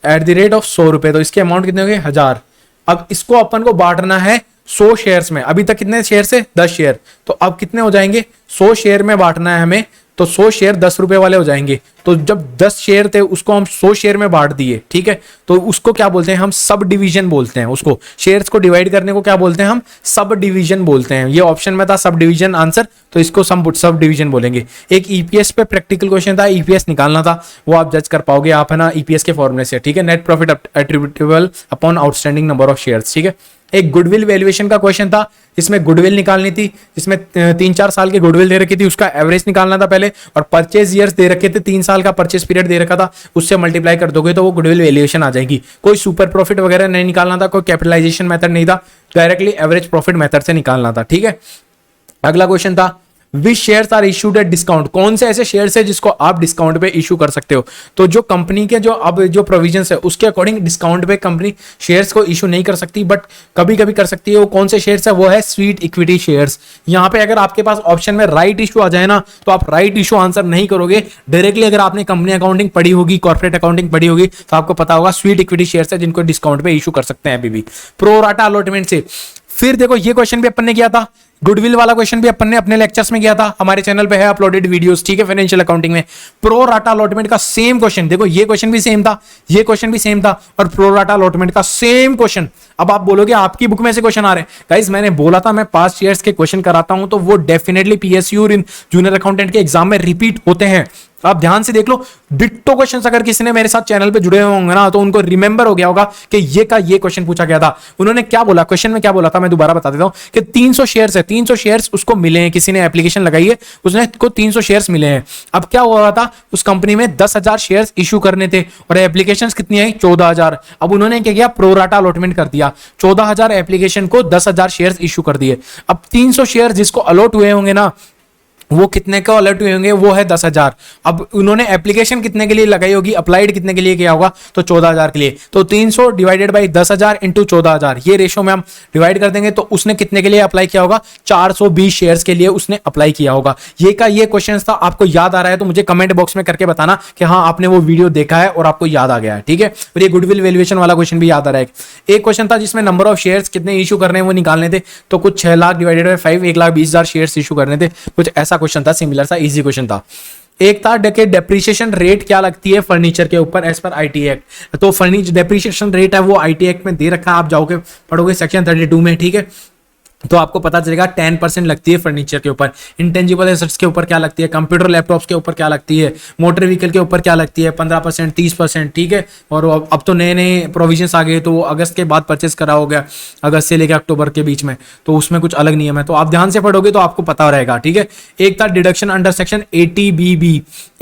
एट द रेट ऑफ 100 रुपए, तो इसके अमाउंट कितने हो गए, 1000। अब इसको अपन को बांटना है 100 शेयर्स में। अभी तक कितने शेयर से, 10 शेयर, तो अब कितने हो जाएंगे, 100 शेयर में बांटना है हमें, तो 100 शेयर 10 रुपए वाले हो जाएंगे। तो जब 10 शेयर थे उसको हम 100 शेयर में बांट दिए। ठीक है, तो उसको क्या बोलते हैं हम, सब डिवीजन बोलते हैं उसको। शेयर्स को डिवाइड करने को क्या बोलते हैं हम, सब डिवीजन बोलते हैं। ये ऑप्शन में था सब डिवीजन आंसर, तो इसको सब डिवीजन बोलेंगे। एक ईपीएस पे प्रैक्टिकल क्वेश्चन था, ईपीएस निकालना था, वो आप जज कर पाओगे आप, है ना, ईपीएस के फॉर्मूले से। ठीक है, net profit attributable upon outstanding number of shares. ठीक है, एक गुडविल वैल्यूएशन का क्वेश्चन था, जिसमें गुडविल निकालनी थी, जिसमें 3-4 साल की गुडविल दे रखी थी, उसका एवरेज निकालना था पहले, और परचेज ईयर्स दे रखे थे, 3 साल का परचेज पीरियड दे रखा था, उससे मल्टीप्लाई कर दोगे तो वो गुडविल वैल्यूएशन आ जाएगी। कोई सुपर प्रॉफिट वगैरह नहीं निकालना था, कोई कैपिटलाइजेशन मेथड नहीं था, डायरेक्टली एवरेज प्रॉफिट मेथड से निकालना था। ठीक है, अगला क्वेश्चन था which shares are issued at discount, कौन से ऐसे शेयर्स है जिसको आप डिस्काउंट पे इशू कर सकते हो। तो जो कंपनी के जो अब जो प्रोविजंस है उसके अकॉर्डिंग डिस्काउंट पे कंपनी शेयर्स को इशू नहीं कर सकती, बट कभी कभी कर सकती है। वो कौन से शेयर्स है, वो है स्वीट इक्विटी शेयर्स। यहाँ पे अगर आपके पास ऑप्शन में राइट इशू आ जाए ना, तो आप राइट इशू आंसर नहीं करोगे डायरेक्टली। अगर आपने कंपनी अकाउंटिंग पढ़ी होगी, कॉर्पोरेट अकाउंटिंग पढ़ी होगी, तो आपको पता होगा स्वीट इक्विटी शेयर्स है जिनको डिस्काउंट पे इशू कर सकते हैं अभी भी प्रो राटा अलॉटमेंट से। फिर देखो ये क्वेश्चन भी अपन ने किया था, गुडविल वाला क्वेश्चन भी अपन ने अपने लेक्चर्स में किया था, हमारे चैनल पे है अपलोडेड वीडियोस। ठीक है, फाइनेंशियल अकाउंटिंग में प्रो राटा अलॉटमेंट का सेम क्वेश्चन, देखो ये क्वेश्चन भी सेम था, ये क्वेश्चन भी सेम था, और प्रो राटा अलॉटमेंट का सेम क्वेश्चन। अब आप बोलोगे आपकी बुक में से क्वेश्चन आ रहे हैं, गाइस मैंने बोला था मैं पास्ट ईयर्स के क्वेश्चन कराता हूं, तो वो डेफिनेटली पीएसयू और जूनियर अकाउंटेंट के एग्जाम में रिपीट होते हैं। आप ध्यान से देख लो, डिट्टो क्वेश्चंस अगर किसी ने मेरे साथ चैनल पे जुड़े हुए होंगे ना, तो उनको रिमेंबर हो गया होगा कि ये का ये क्वेश्चन पूछा गया था। उन्होंने क्या बोला, क्वेश्चन में क्या बोला था, मैं दोबारा बता देता हूं कि 300 शेयर्स है, 300 शेयर्स उसको मिले हैं, किसी ने एप्लीकेशन लगाई है, उसने को 300 शेयर्स मिले हैं। अब क्या हुआ था, उस कंपनी में 10,000 शेयर्स इशू करने थे और एप्लीकेशंस कितनी आई, 14,000। अब उन्होंने क्या किया, प्रोराटा अलॉटमेंट कर दिया, 14,000 एप्लीकेशन को 10,000 शेयर्स इशू कर दिए। अब 300 शेयर जिसको अलॉट हुए होंगे ना, वो कितने का अलर्ट हुए होंगे, वो है 10,000। अब उन्होंने एप्लीकेशन कितने के लिए लगाई होगी, अप्लाइड कितने के लिए किया होगा, तो 14,000 के लिए। तो 300 डिवाइडेड बाई 10,000 इंटू 14,000, ये रेशो में हम डिवाइड कर देंगे, तो उसने कितने के लिए अप्लाई किया होगा, 420 शेयर्स के लिए उसने अप्लाई किया होगा। ये का ये क्वेश्चन था, आपको याद आ रहा है तो मुझे कमेंट बॉक्स में करके बताना कि हाँ आपने वो वीडियो देखा है और आपको याद आ गया है। ठीक है, और ये गुडविल वैल्यूएशन वाला क्वेश्चन भी याद आ रहा है। एक क्वेश्चन था जिसमें नंबर ऑफ शेयर्स कितने इशू करने हैं वो निकालने थे, तो कुछ 6 lakh divided by 5, 1,20,000 shares issue करने थे, कुछ ऐसा क्वेश्चन था, सिमिलर सा इजी क्वेश्चन था। एक था देखिए डेप्रिसिएशन रेट क्या लगती है फर्नीचर के ऊपर एज पर आईटी एक्ट। तो फर्नीचर डेप्रिसिएशन रेट है वो आईटी एक्ट में दे रखा है, आप जाओगे पढ़ोगे सेक्शन 32 में, ठीक है। तो आपको पता चलेगा 10% लगती है फर्नीचर के ऊपर, इंटेंजिबल एसेट्स के ऊपर क्या लगती है, कंप्यूटर लैपटॉप्स के ऊपर क्या लगती है, मोटर व्हीकल के ऊपर क्या लगती है 15%, 30%, ठीक है। और अब तो नए नए प्रोविजंस आ गए, तो वो अगस्त के बाद परचेस करा हो गया, अगस्त से लेकर अक्टूबर के बीच में, तो उसमें कुछ अलग नियम है, तो आप ध्यान से पढ़ोगे तो आपको पता रहेगा, ठीक है। एक था deduction under section 80BB,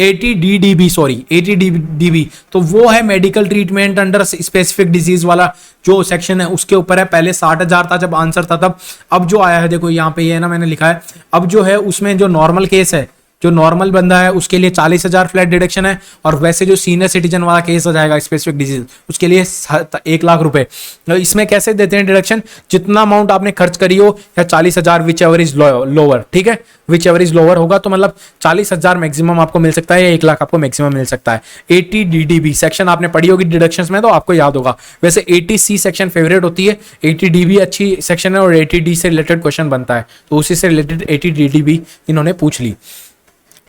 80DDB, sorry 80DDB, तो वो है medical treatment under specific disease वाला जो सेक्शन है उसके ऊपर है। पहले 60,000 था जब आंसर था तब, अब जो आया है देखो यहाँ पे ये है ना मैंने लिखा है, अब जो है उसमें जो नॉर्मल केस है, जो नॉर्मल बंदा है उसके लिए 40,000 फ्लैट डिडक्शन है, और वैसे जो सीनियर सिटीजन वाला केस हो जाएगा स्पेसिफिक डिजीज उसके लिए 1,00,000 रुपए। इसमें कैसे देते हैं डिडक्शन, जितना अमाउंट आपने खर्च करी हो या 40,000 विच एवर इज लोअर, ठीक है, विच एवर इज लोअर होगा तो मतलब 40,000 मैक्सिमम आपको मिल सकता है या 1,00,000 आपको मैक्सिमम मिल सकता है। 80DDB सेक्शन आपने पढ़ी होगी डिडक्शंस में तो आपको याद होगा। वैसे 80C सेक्शन फेवरेट होती है, 80DB अच्छी सेक्शन है और 80D से रिलेटेड क्वेश्चन बनता है, तो उसी से रिलेटेड 80DDB इन्होंने पूछ ली।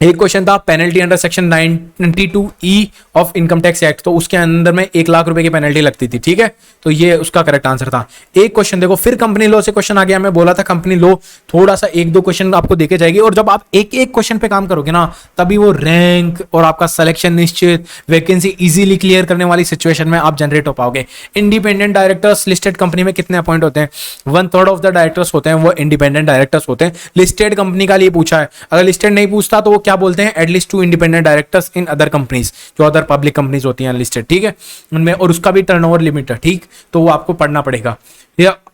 एक क्वेश्चन था penalty under section 92E of income tax act, तो उसके अंदर में 1,00,000 रुपए की पेनल्टी लगती थी, ठीक है, तो ये उसका करेक्ट आंसर था। एक क्वेश्चन देखो फिर कंपनी लॉ से क्वेश्चन आ गया, मैं बोला था कंपनी लॉ थोड़ा सा 1-2 क्वेश्चन आपको देके जाएगी, और जब आप एक एक क्वेश्चन पे काम करोगे ना तभी वो रैंक और आपका सिलेक्शन निश्चित, वैकेंसी इजीली क्लियर करने वाली सिचुएशन में आप जनरेट हो पाओगे। इंडिपेंडेंट डायरेक्टर्स लिस्टेड कंपनी में कितने अपॉइंट होते हैं, 1/3 ऑफ द डायरेक्टर्स होते हैं वो इंडिपेंडेंट डायरेक्टर्स होते हैं। लिस्टेड कंपनी का लिए पूछा है, अगर लिस्टेड नहीं पूछता तो वो क्या बोलते हैं, at least 2 independent directors in other companies, जो अदर पब्लिक कंपनीज होती हैं लिस्टेड, ठीक है, उनमें, और उसका भी टर्नओवर लिमिट है, ठीक, तो वो आपको पढ़ना पड़ेगा।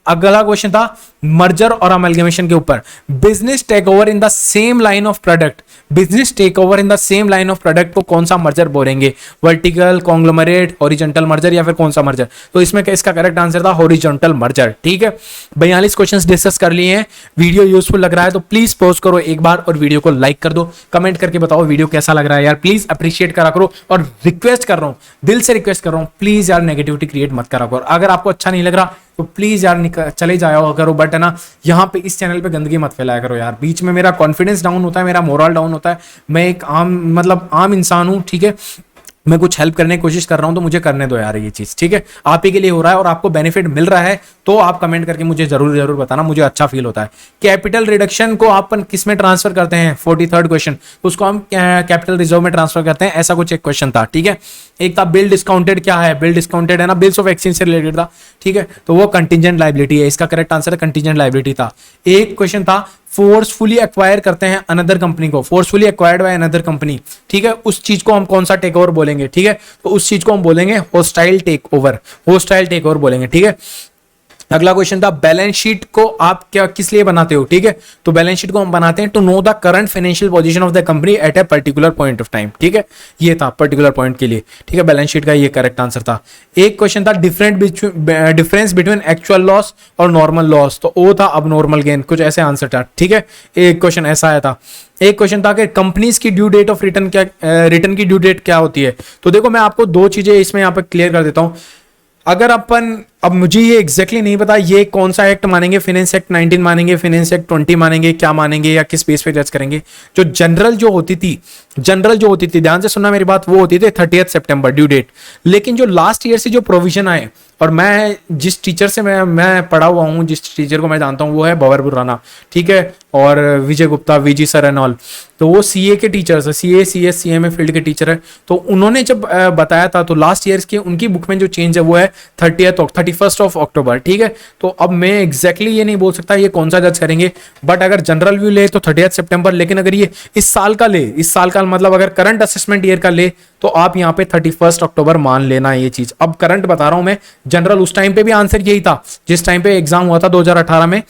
अगला क्वेश्चन था मर्जर और अमलगमेशन के ऊपर, business take over in the same line of product, business take over in the same line of product को कौन सा मर्जर बोलेंगे, वर्टिकल, कॉन्ग्लोमरेट, हॉरिजॉन्टल मर्जर या फिर कौन सा मर्जर, तो इसमें इसका करेक्ट आंसर था हॉरिजॉन्टल मर्जर, ठीक है। 42 क्वेश्चंस डिस्कस कर लिए हैं। वीडियो यूजफुल लग रहा है तो प्लीज पॉज करो एक बार और वीडियो को लाइक कर दो, कमेंट करके बताओ वीडियो कैसा लग रहा है यार, प्लीज अप्रिशिएट करा करो, और रिक्वेस्ट कर रहा हूं, दिल से रिक्वेस्ट कर रहा हूं, प्लीज यार नेगेटिविटी क्रिएट मत करा करो। अगर आपको अच्छा नहीं लग रहा तो प्लीज यार चले जाओ करो, बट है ना यहाँ पे इस चैनल पे गंदगी मत फैलाया करो यार, बीच में मेरा कॉन्फिडेंस डाउन होता है, मेरा मोरल डाउन होता है, मैं एक आम इंसान हूँ, ठीक है, मैं कुछ हेल्प करने की कोशिश कर रहा हूं तो मुझे करने दो यार ये चीज, ठीक है, आप ही के लिए हो रहा है और आपको बेनिफिट मिल रहा है तो आप कमेंट करके मुझे जरूर बताना, मुझे अच्छा फील होता है। कैपिटल रिडक्शन को आप किस में ट्रांसफर करते हैं, 43rd क्वेश्चन, उसको हम कैपिटल रिजर्व में ट्रांसफर करते हैं, ऐसा कुछ एक क्वेश्चन था, ठीक है। एक था बिल डिस्काउंटेड, क्या है बिल डिस्काउंटेड, है ना बिल्स ऑफ एक्सचेंज से रिलेटेड था, ठीक है, तो वो कंटीजेंट लायबिलिटी है, इसका करेक्ट आंसर कंटीजेंट लायबिलिटी था। एक क्वेश्चन था फोर्सफुली एक्वायर करते हैं अनदर कंपनी को, forcefully acquired by another company, ठीक है, उस चीज को हम कौन सा टेक ओवर बोलेंगे, ठीक है, तो उस चीज को हम बोलेंगे hostile take over, hostile take over बोलेंगे, ठीक है। अगला क्वेश्चन था बैलेंस शीट को आप क्या किस लिए बनाते हो, ठीक है, तो बैलेंस शीट को हम बनाते हैं to know the current financial position of the company at a particular point of time, ठीक है, ये था पर्टिकुलर पॉइंट के लिए, ठीक है, बैलेंस शीट का ये करेक्ट आंसर था। एक क्वेश्चन था डिफरेंस बिटवीन एक्चुअल लॉस और नॉर्मल लॉस, तो वो था अब नॉर्मल गेन, कुछ ऐसे आंसर था, ठीक है, एक क्वेश्चन ऐसा आया था। एक क्वेश्चन था कि कंपनीज की ड्यू डेट ऑफ रिटर्न क्या, रिटर्न की ड्यू डेट क्या होती है, तो देखो मैं आपको 2 चीजें इसमें यहाँ पे क्लियर कर देता हूं। अगर अपन, अब मुझे ये एग्जैक्टली नहीं पता ये कौन सा एक्ट मानेंगे, फाइनेंस एक्ट 19 मानेंगे, फाइनेंस एक्ट 20 मानेंगे, क्या मानेंगे या किस बेस पे जज करेंगे। जो जनरल जो होती थी ध्यान से सुनना मेरी बात, वो होती थी 30 सितंबर ड्यू डेट, लेकिन जो लास्ट ईयर से जो प्रोविजन आए, और मैं जिस टीचर से मैं पढ़ा हुआ हूँ, जिस टीचर को मैं जानता हूँ वो है भंवर राणा, ठीक है, और Vijay Gupta, VG sir and all, तो वो सीए के टीचर्स है, सीए सीएस सीएमए फील्ड के टीचर है, तो उन्होंने जब बताया था तो लास्ट ईयर की उनकी बुक में जो चेंज है वो है 31st ऑफ अक्टूबर, ठीक है। तो अब मैं एग्जैक्टली ये नहीं बोल सकता ये कौन सा जज करेंगे, बट अगर जनरल व्यू ले तो 30 सितंबर, लेकिन अगर ये इस साल का ले, इस साल का मतलब अगर करंट असेसमेंट ईयर का ले तो आप यहाँ पे 31 अक्टूबर मान लेना ये चीज। अब करंट बता रहा हूं मैं, जनरल उस टाइम पे भी आंसर यही था जिस टाइम पे एग्जाम हुआ था 2018 में,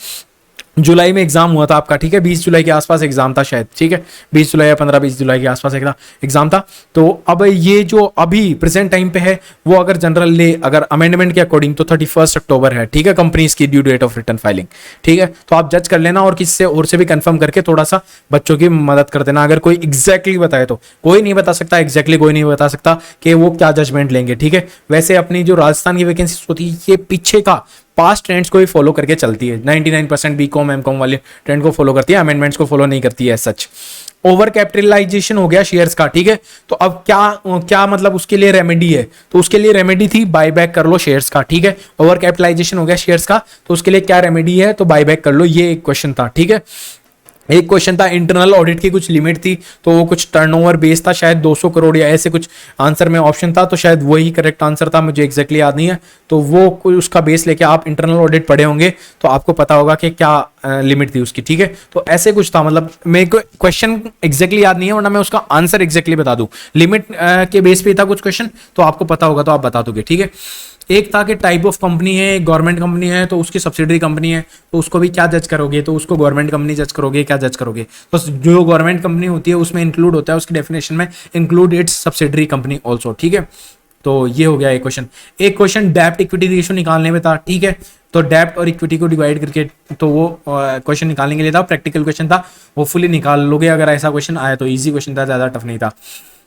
जुलाई में एग्जाम हुआ था आपका, ठीक है, 20 जुलाई के आसपास एग्जाम था शायद, ठीक है, 20 जुलाई या 15-20 जुलाई के आसपास एग्जाम था। तो अब ये जो अभी प्रेजेंट टाइम पे है वो अगर जनरल ले, अगर अमेंडमेंट के अकॉर्डिंग तो 31 अक्टूबर है, ठीक है, कंपनीज की due date of return filing, ठीक है, तो आप जज कर लेना और किसी से और से भी कंफर्म करके थोड़ा सा बच्चों की मदद कर देना, अगर कोई एग्जैक्टली बताए तो। कोई नहीं बता सकता एग्जैक्टली, कोई नहीं बता सकता कि वो क्या जजमेंट लेंगे, ठीक है। वैसे अपनी जो राजस्थान की वैकेंसी होती है ये पीछे का पास्ट ट्रेंड्स को ही फॉलो करके चलती है, 99% बीकॉम एमकॉम वाले ट्रेंड को फॉलो करती है, अमेंडमेंट्स को फॉलो नहीं करती है सच। ओवर कैपिटलाइजेशन हो गया शेयर्स का, ठीक है। तो अब क्या क्या मतलब उसके लिए रेमेडी है, तो उसके लिए रेमेडी थी बाय बैक कर लो शेयर्स का, ठीक है। ओवर कैपिटलाइजेशन हो गया शेयर्स का, तो उसके लिए क्या रेमेडी है, तो बाय बैक कर लो, ये एक क्वेश्चन था, ठीक है। एक क्वेश्चन था इंटरनल ऑडिट की कुछ लिमिट थी, तो वो कुछ टर्नओवर बेस था, शायद 200 करोड़ या ऐसे कुछ आंसर में ऑप्शन था, तो शायद वही करेक्ट आंसर था, मुझे एग्जैक्टली याद नहीं है। तो वो कोई उसका बेस लेके आप इंटरनल ऑडिट पढ़े होंगे तो आपको पता होगा कि क्या लिमिट थी उसकी, ठीक है। तो ऐसे कुछ था, मतलब मेरे को क्वेश्चन एग्जैक्टली याद नहीं है, वरना मैं उसका आंसर एग्जैक्टली बता दूं। लिमिट के बेस पे था कुछ क्वेश्चन, तो आपको पता होगा तो आप बता दोगे, ठीक है। एक था कि टाइप ऑफ कंपनी है, गवर्नमेंट कंपनी है तो उसकी सब्सिडरी कंपनी है, तो उसको भी क्या जज करोगे, तो उसको गवर्नमेंट कंपनी जज करोगे, क्या जज करोगे। तो जो गवर्नमेंट कंपनी होती है उसमें इंक्लूड होता है, उसकी डेफिनेशन में include it's subsidiary company also, ठीक है। तो ये हो गया एक क्वेश्चन। एक क्वेश्चन डेप्ट इक्विटी रेशियो निकालने में था, ठीक है। तो डेप्ट और इक्विटी को डिवाइड करके तो वो क्वेश्चन निकालने के लिए था, प्रैक्टिकल क्वेश्चन था, होपफुली निकाल लोगे अगर ऐसा क्वेश्चन आया तो। इजी क्वेश्चन था, ज्यादा टफ नहीं था।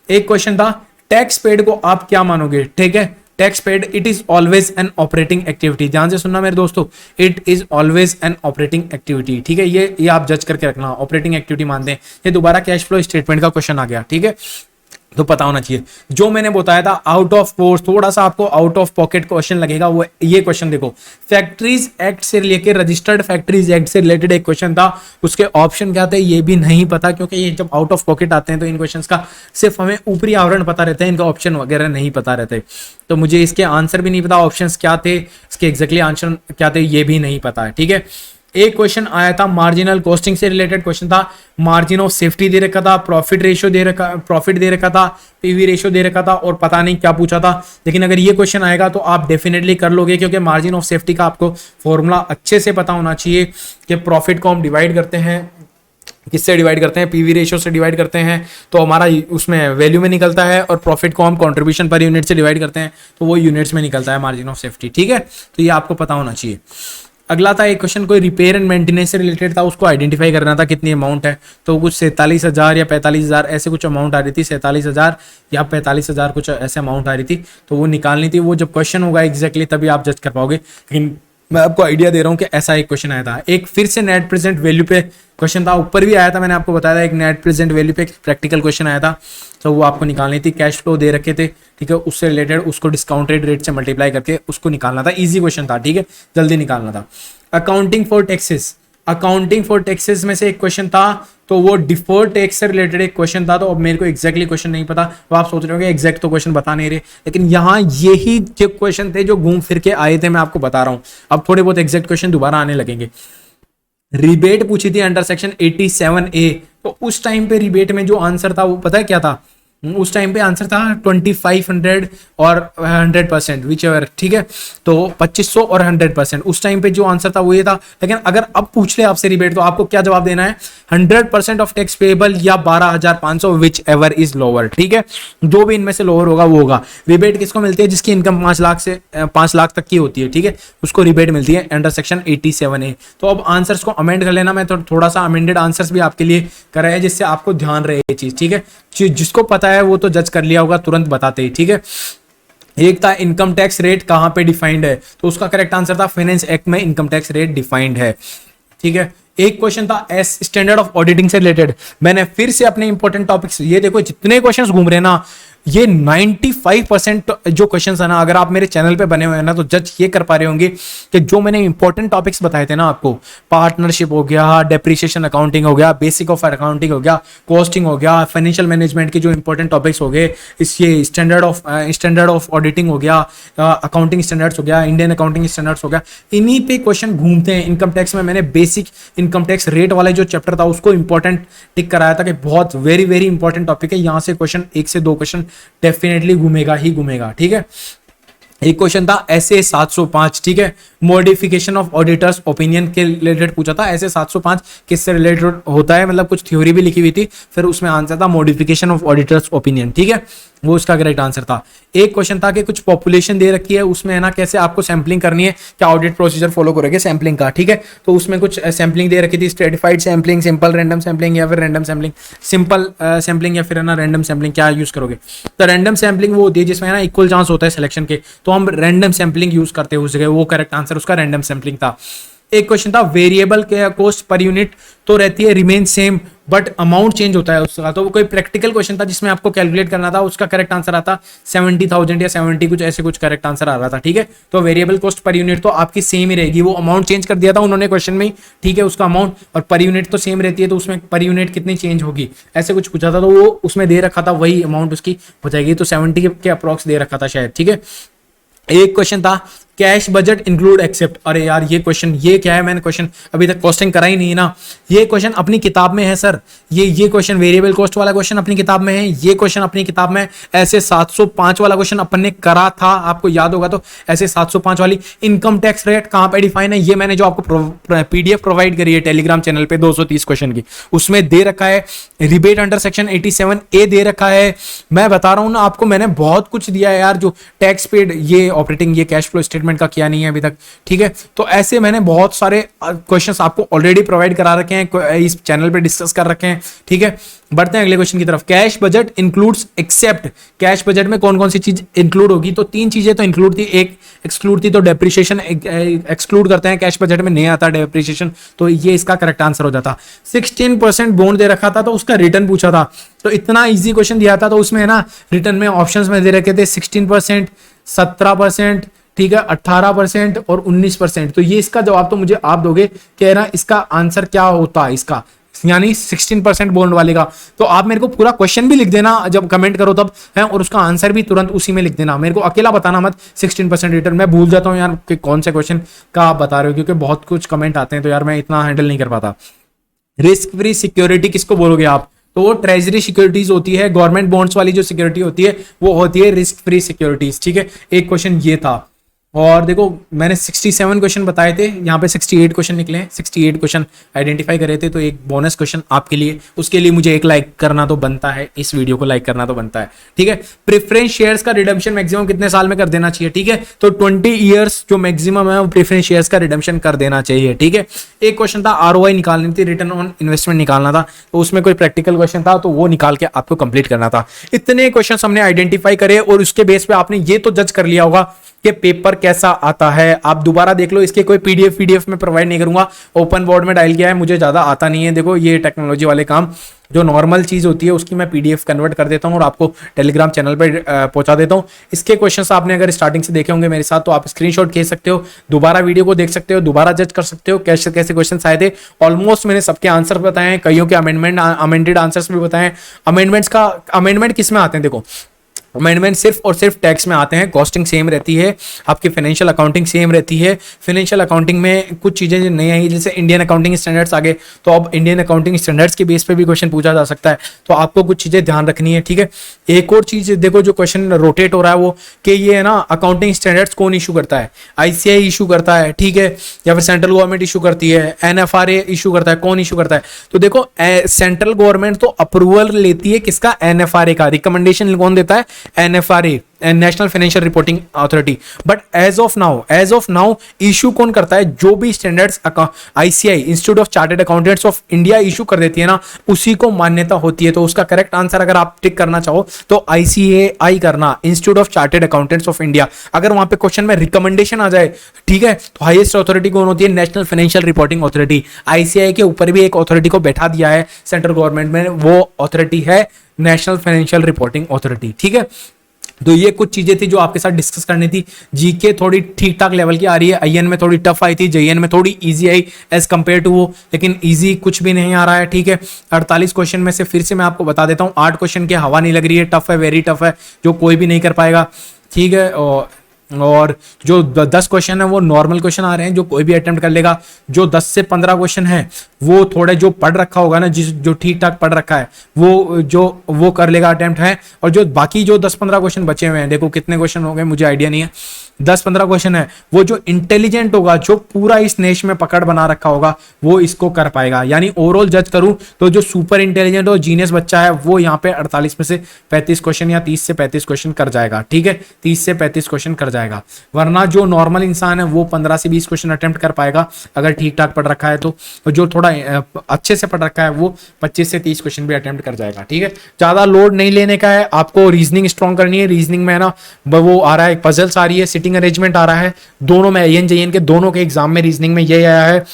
एक क्वेश्चन था टैक्स पेड को आप क्या मानोगे, ठीक है। Tax paid it is always an operating activity, ध्यान से सुनना मेरे दोस्तों, it is always an operating activity, ठीक है। ये आप जज करके रखना, ऑपरेटिंग एक्टिविटी मानते हैं। ये दोबारा कैश फ्लो स्टेटमेंट का क्वेश्चन आ गया, ठीक है, तो पता होना चाहिए। जो मैंने बताया था आउट ऑफ कोर्स, थोड़ा सा आपको आउट ऑफ पॉकेट क्वेश्चन लगेगा, वो ये क्वेश्चन देखो, फैक्ट्रीज एक्ट से लेकर रजिस्टर्ड फैक्ट्रीज एक्ट से रिलेटेड एक क्वेश्चन था, उसके ऑप्शन क्या थे ये भी नहीं पता, क्योंकि ये जब आउट ऑफ पॉकेट आते हैं तो इन क्वेश्चंस का सिर्फ हमें ऊपरी आवरण पता रहता है, इनका ऑप्शन वगैरह नहीं पता रहते। तो मुझे इसके आंसर भी नहीं पता, ऑप्शंस क्या थे, इसके एग्जैक्टली आंसर क्या थे ये भी नहीं पता है, ठीक है। एक क्वेश्चन आया था मार्जिनल कॉस्टिंग से रिलेटेड क्वेश्चन था, मार्जिन ऑफ सेफ्टी दे रखा था, प्रॉफिट दे रखा था, पीवी रेशियो दे रखा था, और पता नहीं क्या पूछा था। लेकिन अगर ये क्वेश्चन आएगा तो आप डेफिनेटली कर लोगे, क्योंकि मार्जिन ऑफ सेफ्टी का आपको फॉर्मूला अच्छे से पता होना चाहिए कि प्रॉफिट को हम डिवाइड करते हैं, किससे डिवाइड करते हैं, पीवी रेशियो से डिवाइड करते हैं, तो हमारा उसमें वैल्यू में निकलता है, और प्रॉफिट को हम कंट्रीब्यूशन पर यूनिट से डिवाइड करते हैं तो वो यूनिट्स में निकलता है मार्जिन ऑफ सेफ्टी, ठीक है। तो ये आपको पता होना चाहिए। अगला था एक क्वेश्चन, कोई रिपेयर एंड मेंटेनेंस से रिलेटेड था, उसको आइडेंटिफाई करना था कितनी अमाउंट है, तो कुछ 47,000 या 45,000 ऐसे कुछ अमाउंट आ रही थी, 47,000 या 45,000 कुछ ऐसे अमाउंट आ रही थी, तो वो निकालनी थी। वो जब क्वेश्चन होगा एग्जैक्टली तभी आप जज कर पाओगे, लेकिन मैं आपको आइडिया दे रहा हूँ कि ऐसा एक क्वेश्चन आया था। एक फिर से नेट प्रेजेंट वैल्यू पे क्वेश्चन था, ऊपर भी आया था, मैंने आपको बताया था एक नेट प्रेजेंट वैल्यू पे प्रैक्टिकल क्वेश्चन आया था, तो वो आपको निकालनी थी। कैश फ्लो दे रखे थे, ठीक है, उससे रिलेटेड उसको डिस्काउंटेड रेट से मल्टीप्लाई करके उसको निकालना था। इजी क्वेश्चन था, ठीक है, जल्दी निकालना था। अकाउंटिंग फॉर टैक्सेस में से एक क्वेश्चन था, तो वो डिफर्ड टैक्स से रिलेटेड एक क्वेश्चन था। तो अब मेरे को एग्जैक्टली क्वेश्चन नहीं पता, तो आप सोच रहे हो कि एग्जैक्ट तो क्वेश्चन बता नहीं रहे, लेकिन यहाँ यही क्वेश्चन थे जो घूम फिर के आए थे, मैं आपको बता रहा हूँ। अब थोड़े बहुत एग्जैक्ट क्वेश्चन दोबारा आने लगेंगे। रिबेट पूछी थी अंडर सेक्शन 87A, तो उस टाइम पे रिबेट में जो आंसर था वो पता है क्या था, उस टाइम पे आंसर था 2500 और 100%, विच एवर, ठीक है। तो 2500 और 100%, उस टाइम पे जो आंसर था वो ये था। लेकिन अगर अब पूछ ले आपसे रिबेट, तो आपको क्या जवाब देना है, 100% ऑफ टैक्स पेएबल या 12,500, विच एवर इज लोअर, ठीक है। जो भी इनमें से लोअर होगा वो होगा। रिबेट किसको मिलती है, जिसकी इनकम 5 लाख तक की होती है, ठीक है, उसको रिबेट मिलती है अंडर सेक्शन 87A। तो अब आंसर्स को अमेंड कर लेना, मैं थोड़ा सा अमेंडेड आंसर्स भी आपके लिए कराया है, जिससे आपको ध्यान रहे ये चीज, ठीक है। जिसको पता है वो तो जज कर लिया होगा तुरंत बताते ही, ठीक है। एक था इनकम टैक्स रेट कहां पे डिफाइंड है, तो उसका करेक्ट आंसर था फाइनेंस एक्ट में इनकम टैक्स रेट डिफाइंड है, ठीक है। एक क्वेश्चन था एस स्टैंडर्ड ऑफ ऑडिटिंग से रिलेटेड। मैंने फिर से अपने इंपॉर्टेंट टॉपिक्स, ये देखो जितने क्वेश्चंस घूम रहे हैं ना, ये 95% जो क्वेश्चंस है ना, अगर आप मेरे चैनल पे बने हुए हैं ना, तो जज ये कर पा रहे होंगे कि जो मैंने इंपॉर्टेंट टॉपिक्स बताए थे ना आपको, पार्टनरशिप हो गया, डेप्रिसिएशन अकाउंटिंग हो गया, बेसिक ऑफ अकाउंटिंग हो गया, कॉस्टिंग हो गया, फाइनेंशियल मैनेजमेंट के जो इंपॉर्टेंट टॉपिक्स हो गए, इस ये स्टैंडर्ड ऑफ ऑडिटिंग हो गया, अकाउंटिंग स्टैंडर्ड्स हो गया, इंडियन अकाउंटिंग स्टैंडर्ड्स हो गया, इन्हीं पे क्वेश्चन घूमते हैं। इनकम टैक्स में मैंने बेसिक इनकम टैक्स रेट वाला जो चैप्टर था उसको इंपॉर्टेंट टिक कराया था कि बहुत वेरी वेरी इंपॉर्टेंट टॉपिक है, यहां से क्वेश्चन 1 से 2 क्वेश्चन डेफिनेटली घूमेगा ही घूमेगा, ठीक है। एक क्वेश्चन था ऐसे 705, ठीक है, मॉडिफिकेशन ऑफ ऑडिटर्स ओपिनियन के रिलेटेड पूछा था। ऐसे 705 किससे रिलेटेड होता है, मतलब कुछ थ्योरी भी लिखी हुई थी, फिर उसमें आंसर था मॉडिफिकेशन ऑफ ऑडिटर्स ओपिनियन, ठीक है, वो उसका करेक्ट आंसर था। एक क्वेश्चन था कि कुछ पॉपुलेशन दे रखी है, उसमें है ना कैसे आपको सैंपलिंग करनी है, क्या ऑडिट प्रोसीजर फॉलो करोगे सैंपलिंग का, ठीक है। तो उसमें कुछ सैंपलिंग दे रखी थी, stratified sampling, simple random sampling या फिर रैंडम सैंपलिंग, सिंपल सैंपलिंग या फिर है ना रैंडम सैंपलिंग, क्या यूज करोगे। तो रैंडम सैंपलिंग वो होती है जिसमें है ना इक्वल चांस होता है सिलेक्शन के, तो हम रैंडम सैंपलिंग यूज करते हैं उस जगह, वो करेक्ट आंसर उसका रैंडम सैंपलिंग था। एक क्वेश्चन था वेरिएबल कॉस्ट पर यूनिट तो रहती है remain same but amount change होता है उसका। तो वो कोई प्रैक्टिकल क्वेश्चन था जिसमें आपको कैलकुलेट करना था, उसका करेक्ट आंसर आता 70,000 या 70 कुछ ऐसे कुछ करेक्ट आंसर आ रहा था, ठीक है। तो वेरिएबल कॉस्ट पर यूनिट तो आपकी सेम ही रहेगी, वो अमाउंट चेंज कर दिया था उन्होंने क्वेश्चन में, ठीक है, उसका अमाउंट और पर यूनिट तो सेम रहती है, तो उसमें पर यूनिट कितनी चेंज होगी ऐसे कुछ पूछा था, तो वो उसमें दे रखा था वही अमाउंट उसकी हो जाएगी। तो 70 के अप्रॉक्स दे रखा था शायद, ठीक है। एक क्वेश्चन था कैश बजट इंक्लूड एक्सेप्ट। अरे यार ये क्वेश्चन, ये क्या है, मैंने क्वेश्चन अभी तक कॉस्टिंग करा ही नहीं है ना। ये क्वेश्चन अपनी किताब में है सर, ये क्वेश्चन वेरिएबल कॉस्ट वाला क्वेश्चन अपनी किताब में है, ये क्वेश्चन अपनी किताब में ऐसे 705 वाला क्वेश्चन अपन ने करा था, आपको याद होगा। तो ऐसे 705 वाली इनकम टैक्स रेट कहां पे डिफाइन है, ये मैंने जो आपको पीडीएफ प्रोवाइड करी है टेलीग्राम चैनल पे 230 क्वेश्चन की, उसमें दे रखा है। रिबेट अंडर सेक्शन 87A दे रखा है। मैं बता रहा हूं ना आपको, मैंने बहुत कुछ दिया है यार, जो टैक्स पेड, ये ऑपरेटिंग, ये कैश फ्लो स्टेटमेंट का किया नहीं है अभी तक, ठीक है। तो ऐसे मैंने बहुत सारे क्वेश्चंस आपको ऑलरेडी प्रोवाइड करा रखे हैं, इस चैनल पे डिस्कस कर रखे हैं, ठीक है। बढ़ते हैं अगले क्वेश्चन की तरफ। Cash budget includes except. Cash budget में कौन कौन सी चीज इंक्लूड होगी, तो 3 चीजें तो इंक्लूड थी, एक एक्सक्लूड थी, तो डेप्रिसिएशन एक्सक्लूड करते हैं, कैश बजट में नहीं आता डेप्रिसिएशन, तो ये इसका करेक्ट आंसर हो जाता। 16% बॉन्ड दे रखा था, तो उसका रिटर्न पूछा था, तो इतना इजी क्वेश्चन दिया था, तो उसमें है ना रिटर्न में ऑप्शंस में दे रखे थे 16%, 17%, ठीक है, 18% और 19%। तो ये इसका जवाब तो मुझे आप दोगे कि है ना इसका आंसर क्या होता है इसका, यानी 16% बॉन्ड वाले का। तो आप मेरे को पूरा क्वेश्चन भी लिख देना जब कमेंट करो तब है, और उसका आंसर भी तुरंत उसी में लिख देना, मेरे को अकेला बताना मत 16% रिटर्न। मैं भूल जाता हूँ यार कि कौन से क्वेश्चन का आप बता रहे हो, क्योंकि बहुत कुछ कमेंट आते हैं, तो यार मैं इतना हैंडल नहीं कर पाता। रिस्क फ्री सिक्योरिटी किसको बोलोगे आप, तो वो ट्रेजरी सिक्योरिटीज होती है, गवर्नमेंट बॉन्ड्स वाली जो सिक्योरिटी होती है वो होती है रिस्क फ्री सिक्योरिटीज, ठीक है। एक क्वेश्चन ये था। और देखो मैंने 67 क्वेश्चन बताए थे, यहाँ पे 68 क्वेश्चन निकले हैं, 68 क्वेश्चन आइडेंटिफाई करे थे, तो एक बोनस क्वेश्चन आपके लिए, उसके लिए मुझे एक लाइक करना तो बनता है, इस वीडियो को लाइक करना तो बनता है, ठीक है। प्रेफरेंस शेयर्स का रिडम्पशन मैक्सिमम कितने साल में कर देना चाहिए, ठीक है, तो 20 ईयर्स जो मैक्सिमम है वो प्रेफरेंस शेयर्स का रिडम्पशन कर देना चाहिए, ठीक है। एक क्वेश्चन था आरओआई निकालनी थी, रिटर्न ऑन इन्वेस्टमेंट निकालना था, तो उसमें कोई प्रैक्टिकल क्वेश्चन था, तो वो निकाल के आपको कंप्लीट करना था। इतने क्वेश्चन हमने आइडेंटिफाई करे, और उसके बेस पे आपने ये तो जज कर लिया होगा कि पेपर कैसा आता है। आप दोबारा देख लो, इसके कोई पीडीएफ में प्रोवाइड नहीं करूंगा, ओपन बोर्ड में डायल किया है, मुझे ज्यादा आता नहीं है। देखो ये टेक्नोलॉजी वाले काम, जो नॉर्मल चीज होती है उसकी मैं पीडीएफ कन्वर्ट कर देता हूं और आपको टेलीग्राम चैनल पे पहुंचा देता हूं। इसके क्वेश्चंस आपने अगर स्टार्टिंग से देखे होंगे मेरे साथ, तो आप स्क्रीनशॉट खींच सकते हो, दोबारा वीडियो को देख सकते हो, दोबारा जज कर सकते हो कैसे कैसे क्वेश्चन आए थे। ऑलमोस्ट मैंने सबके आंसर बताए हैं, कईयों के अमेंडेड आंसर्स भी बताए हैं। अमेंडमेंट किस में आते हैं, देखो अमेंडमेंट सिर्फ और सिर्फ टैक्स में आते हैं, कॉस्टिंग सेम रहती है, आपकी फाइनेंशियल अकाउंटिंग सेम रहती है। फाइनेंशियल अकाउंटिंग में कुछ चीजें जो नहीं आई, जैसे इंडियन अकाउंटिंग स्टैंडर्ड्स आगे, तो अब इंडियन अकाउंटिंग स्टैंडर्ड्स के बेस पे भी क्वेश्चन पूछा जा सकता है, तो आपको कुछ चीजें ध्यान रखनी है, ठीक है। एक और चीज देखो, जो क्वेश्चन रोटेट हो रहा है वो कि ये है ना अकाउंटिंग स्टैंडर्ड्स कौन इशू करता है, आईसीआई इशू करता है, ठीक है, या फिर सेंट्रल गवर्नमेंट इशू करती है, एनएफआरए इशू करता है, कौन इशू करता है। तो देखो सेंट्रल गवर्नमेंट तो अप्रूवल लेती है किसका, एनएफआरए का। रिकमेंडेशन कौन देता है, NFRA, national financial reporting authority. But as of now issue कौन करता है, जो भी standards ICI, institute of chartered accountants of India issue कर देती है ना, उसी को मान्यता होती है। तो उसका करेक्ट आंसर अगर आप टिक करना चाहो तो आईसीएआई करना, institute of chartered accountants of India. अगर वहां पे क्वेश्चन में रिकमेंडेशन आ जाए, ठीक है, तो हाईएस्ट अथॉरिटी कौन होती है, national financial reporting authority. ICI के ऊपर भी एक अथॉरिटी को बैठा दिया है सेंट्रल गवर्नमेंट में, वो अथॉरिटी है नेशनल फाइनेंशियल रिपोर्टिंग अथॉरिटी, ठीक है। तो ये कुछ चीजें थी जो आपके साथ डिस्कस करनी थी। जीके थोड़ी ठीक ठाक लेवल की आ रही है, आईएन में थोड़ी टफ आई थी, जेईएन में थोड़ी easier as compared to वो, लेकिन इजी कुछ भी नहीं आ रहा है, ठीक है। 48 क्वेश्चन में से फिर से मैं आपको बता देता हूँ, 8 क्वेश्चन की हवा नहीं लग रही है, टफ है, वेरी टफ है, जो कोई भी नहीं कर पाएगा, ठीक है। और जो 10 क्वेश्चन है वो नॉर्मल क्वेश्चन आ रहे हैं, जो कोई भी अटेम्प्ट कर लेगा। जो 10 से 15 क्वेश्चन है वो थोड़े जो पढ़ रखा होगा ना, जो ठीक ठाक पढ़ रखा है वो कर लेगा अटेम्प्ट है। और जो बाकी जो 10-15 क्वेश्चन बचे हुए हैं, देखो कितने क्वेश्चन हो गए मुझे आइडिया नहीं है, 10-15 क्वेश्चन है, वो जो इंटेलिजेंट होगा, जो पूरा इस नेश में पकड़ बना रखा होगा, वो इसको कर पाएगा। यानी ओवरऑल जज करूं तो जो सुपर इंटेलिजेंट और जीनियस बच्चा है वो यहाँ पे 48 में से 35 क्वेश्चन या 30 से 35 क्वेश्चन कर जाएगा, ठीक है, 30 से 35 क्वेश्चन कर जाएगा। वरना जो नॉर्मल इंसान है वो 15 से 20 क्वेश्चन अटेम्प्ट कर पाएगा अगर ठीक ठाक पढ़ रखा है तो। जो थोड़ा अच्छे से पढ़ रखा है वो 25 से 30 क्वेश्चन भी अटेम्प्ट कर जाएगा, ठीक है। ज्यादा लोड नहीं लेने का है, आपको रीजनिंग स्ट्रॉन्ग करनी है। रीजनिंग में है ना वो आ रहा है, पजल्स आ रही है, सिटिंग अरेंजमेंट आ रहा है, दोनों में आईएन जेईएन के दोनों के एग्जाम में रीजनिंग में ये आया है।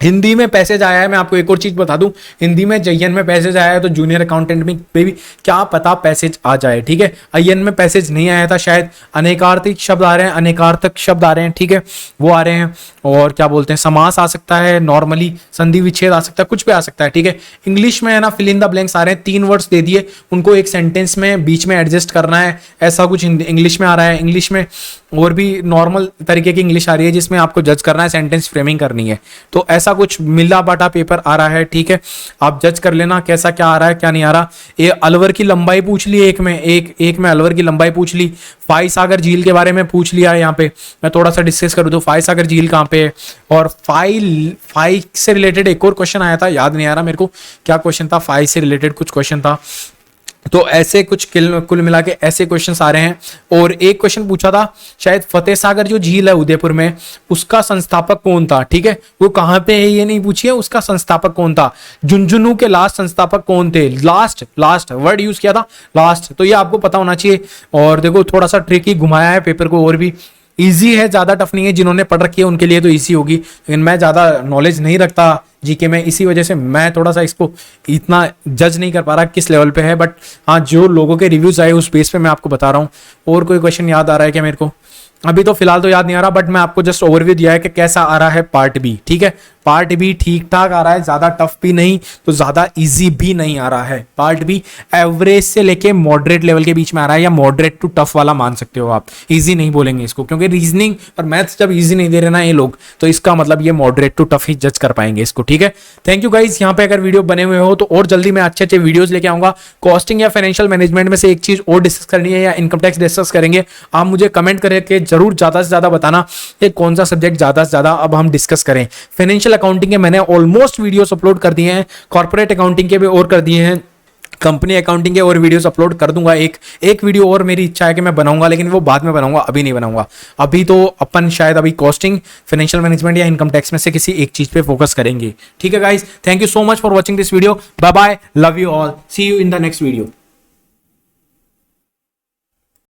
हिंदी में पैसेज आया है, मैं आपको एक और चीज बता दूं, हिंदी में जयन में पैसेज आया है तो जूनियर अकाउंटेंट में पे भी क्या पता पैसेज आ जाए, ठीक है। अयन में पैसेज नहीं आया था शायद, अनेकार्थिक शब्द आ रहे हैं, अनेकार्थक शब्द आ रहे हैं, ठीक है, वो आ रहे हैं। और क्या बोलते हैं, समास आ सकता है, नॉर्मली संधि विच्छेद आ सकता है, कुछ भी आ सकता है, ठीक है। इंग्लिश में है ना फिल इन द ब्लैंक्स आ रहे हैं, 3 वर्ड्स दे दिए, उनको एक सेंटेंस में बीच में एडजस्ट करना है, ऐसा कुछ इंग्लिश में आ रहा है। इंग्लिश में और भी नॉर्मल तरीके की इंग्लिश आ रही है जिसमें आपको जज करना है, सेंटेंस फ्रेमिंग करनी है, तो ऐसा कुछ मिला बाटा पेपर आ रहा है, ठीक है। आप जज कर लेना कैसा क्या आ रहा है क्या नहीं आ रहा। ये अलवर की लंबाई पूछ ली, एक में अलवर की लंबाई पूछ ली, फाई सागर झील के बारे में पूछ लिया। यहाँ पे मैं थोड़ा सा डिस्कस करूँ तो फाई सागर झील कहाँ पे है, और फाई से रिलेटेड एक और क्वेश्चन आया था, याद नहीं आ रहा मेरे को क्या क्वेश्चन था, फाई से रिलेटेड कुछ क्वेश्चन था। तो ऐसे कुछ कुल मिला के ऐसे क्वेश्चंस आ रहे हैं। और एक क्वेश्चन पूछा था शायद फतेह सागर जो झील है उदयपुर में, उसका संस्थापक कौन था, ठीक है, वो कहां पे है ये नहीं पूछिए, उसका संस्थापक कौन था। झुंझुनू के लास्ट संस्थापक कौन थे, लास्ट वर्ड यूज किया था लास्ट, तो ये आपको पता होना चाहिए। और देखो थोड़ा सा ट्रिकी घुमाया है पेपर को, और भी इजी है, ज्यादा टफ नहीं है, जिन्होंने पढ़ रखी है उनके लिए तो इजी होगी, लेकिन मैं ज्यादा नॉलेज नहीं रखता जीके में, इसी वजह से मैं थोड़ा सा इसको इतना जज नहीं कर पा रहा किस लेवल पे है। बट हाँ, जो लोगों के रिव्यूज आए उस बेस पे मैं आपको बता रहा हूँ। और कोई क्वेश्चन याद आ रहा है क्या मेरे को, अभी तो फिलहाल तो याद नहीं आ रहा, बट मैं आपको जस्ट ओवरव्यू दिया है कि कैसा आ रहा है पार्ट बी, ठीक है। पार्ट बी ठीक ठाक आ रहा है, ज्यादा टफ भी नहीं तो ज्यादा इजी भी नहीं आ रहा है। पार्ट बी एवरेज से लेके मॉडरेट लेवल के बीच में आ रहा है, या मॉडरेट टू टफ वाला मान सकते हो आप, इजी नहीं बोलेंगे इसको, क्योंकि रीजनिंग और मैथ्स जब इजी नहीं दे रहे ना ये लोग, तो इसका मतलब ये मॉडरेट टू टफ ही जज कर पाएंगे इसको, ठीक है। थैंक यू गाइस, यहाँ पे अगर वीडियो बने हुए हो तो और जल्दी मैं अच्छे अच्छे वीडियोस लेके आऊंगा। कॉस्टिंग या फाइनेंशियल मैनेजमेंट में से एक चीज और डिस्कस करनी है, या इनकम टैक्स डिस्कस करेंगे, आप मुझे कमेंट करके जरूर ज्यादा से ज्यादा बताना कि कौन सा सब्जेक्ट ज्यादा से ज्यादा अब हम डिस्कस करें। फाइनेंशियल अकाउंटिंग के मैंने ऑलमोस्ट वीडियोस अपलोड कर दिए हैं, कॉर्पोरेट अकाउंटिंग के भी और कर दिए हैं, कंपनी अकाउंटिंग के और वीडियोस अपलोड कर दूंगा। एक वीडियो और मेरी इच्छा है कि मैं बनाऊंगा, लेकिन वो बाद में बनाऊंगा, अभी नहीं बनाऊंगा। अभी तो अपन शायद अभी कॉस्टिंग, फाइनेंशियल मैनेजमेंट या इनकम टैक्स में से किसी एक चीज पे फोकस करेंगे, ठीक है guys. Thank you so much for watching this video, bye bye, love you all, see you in the next video.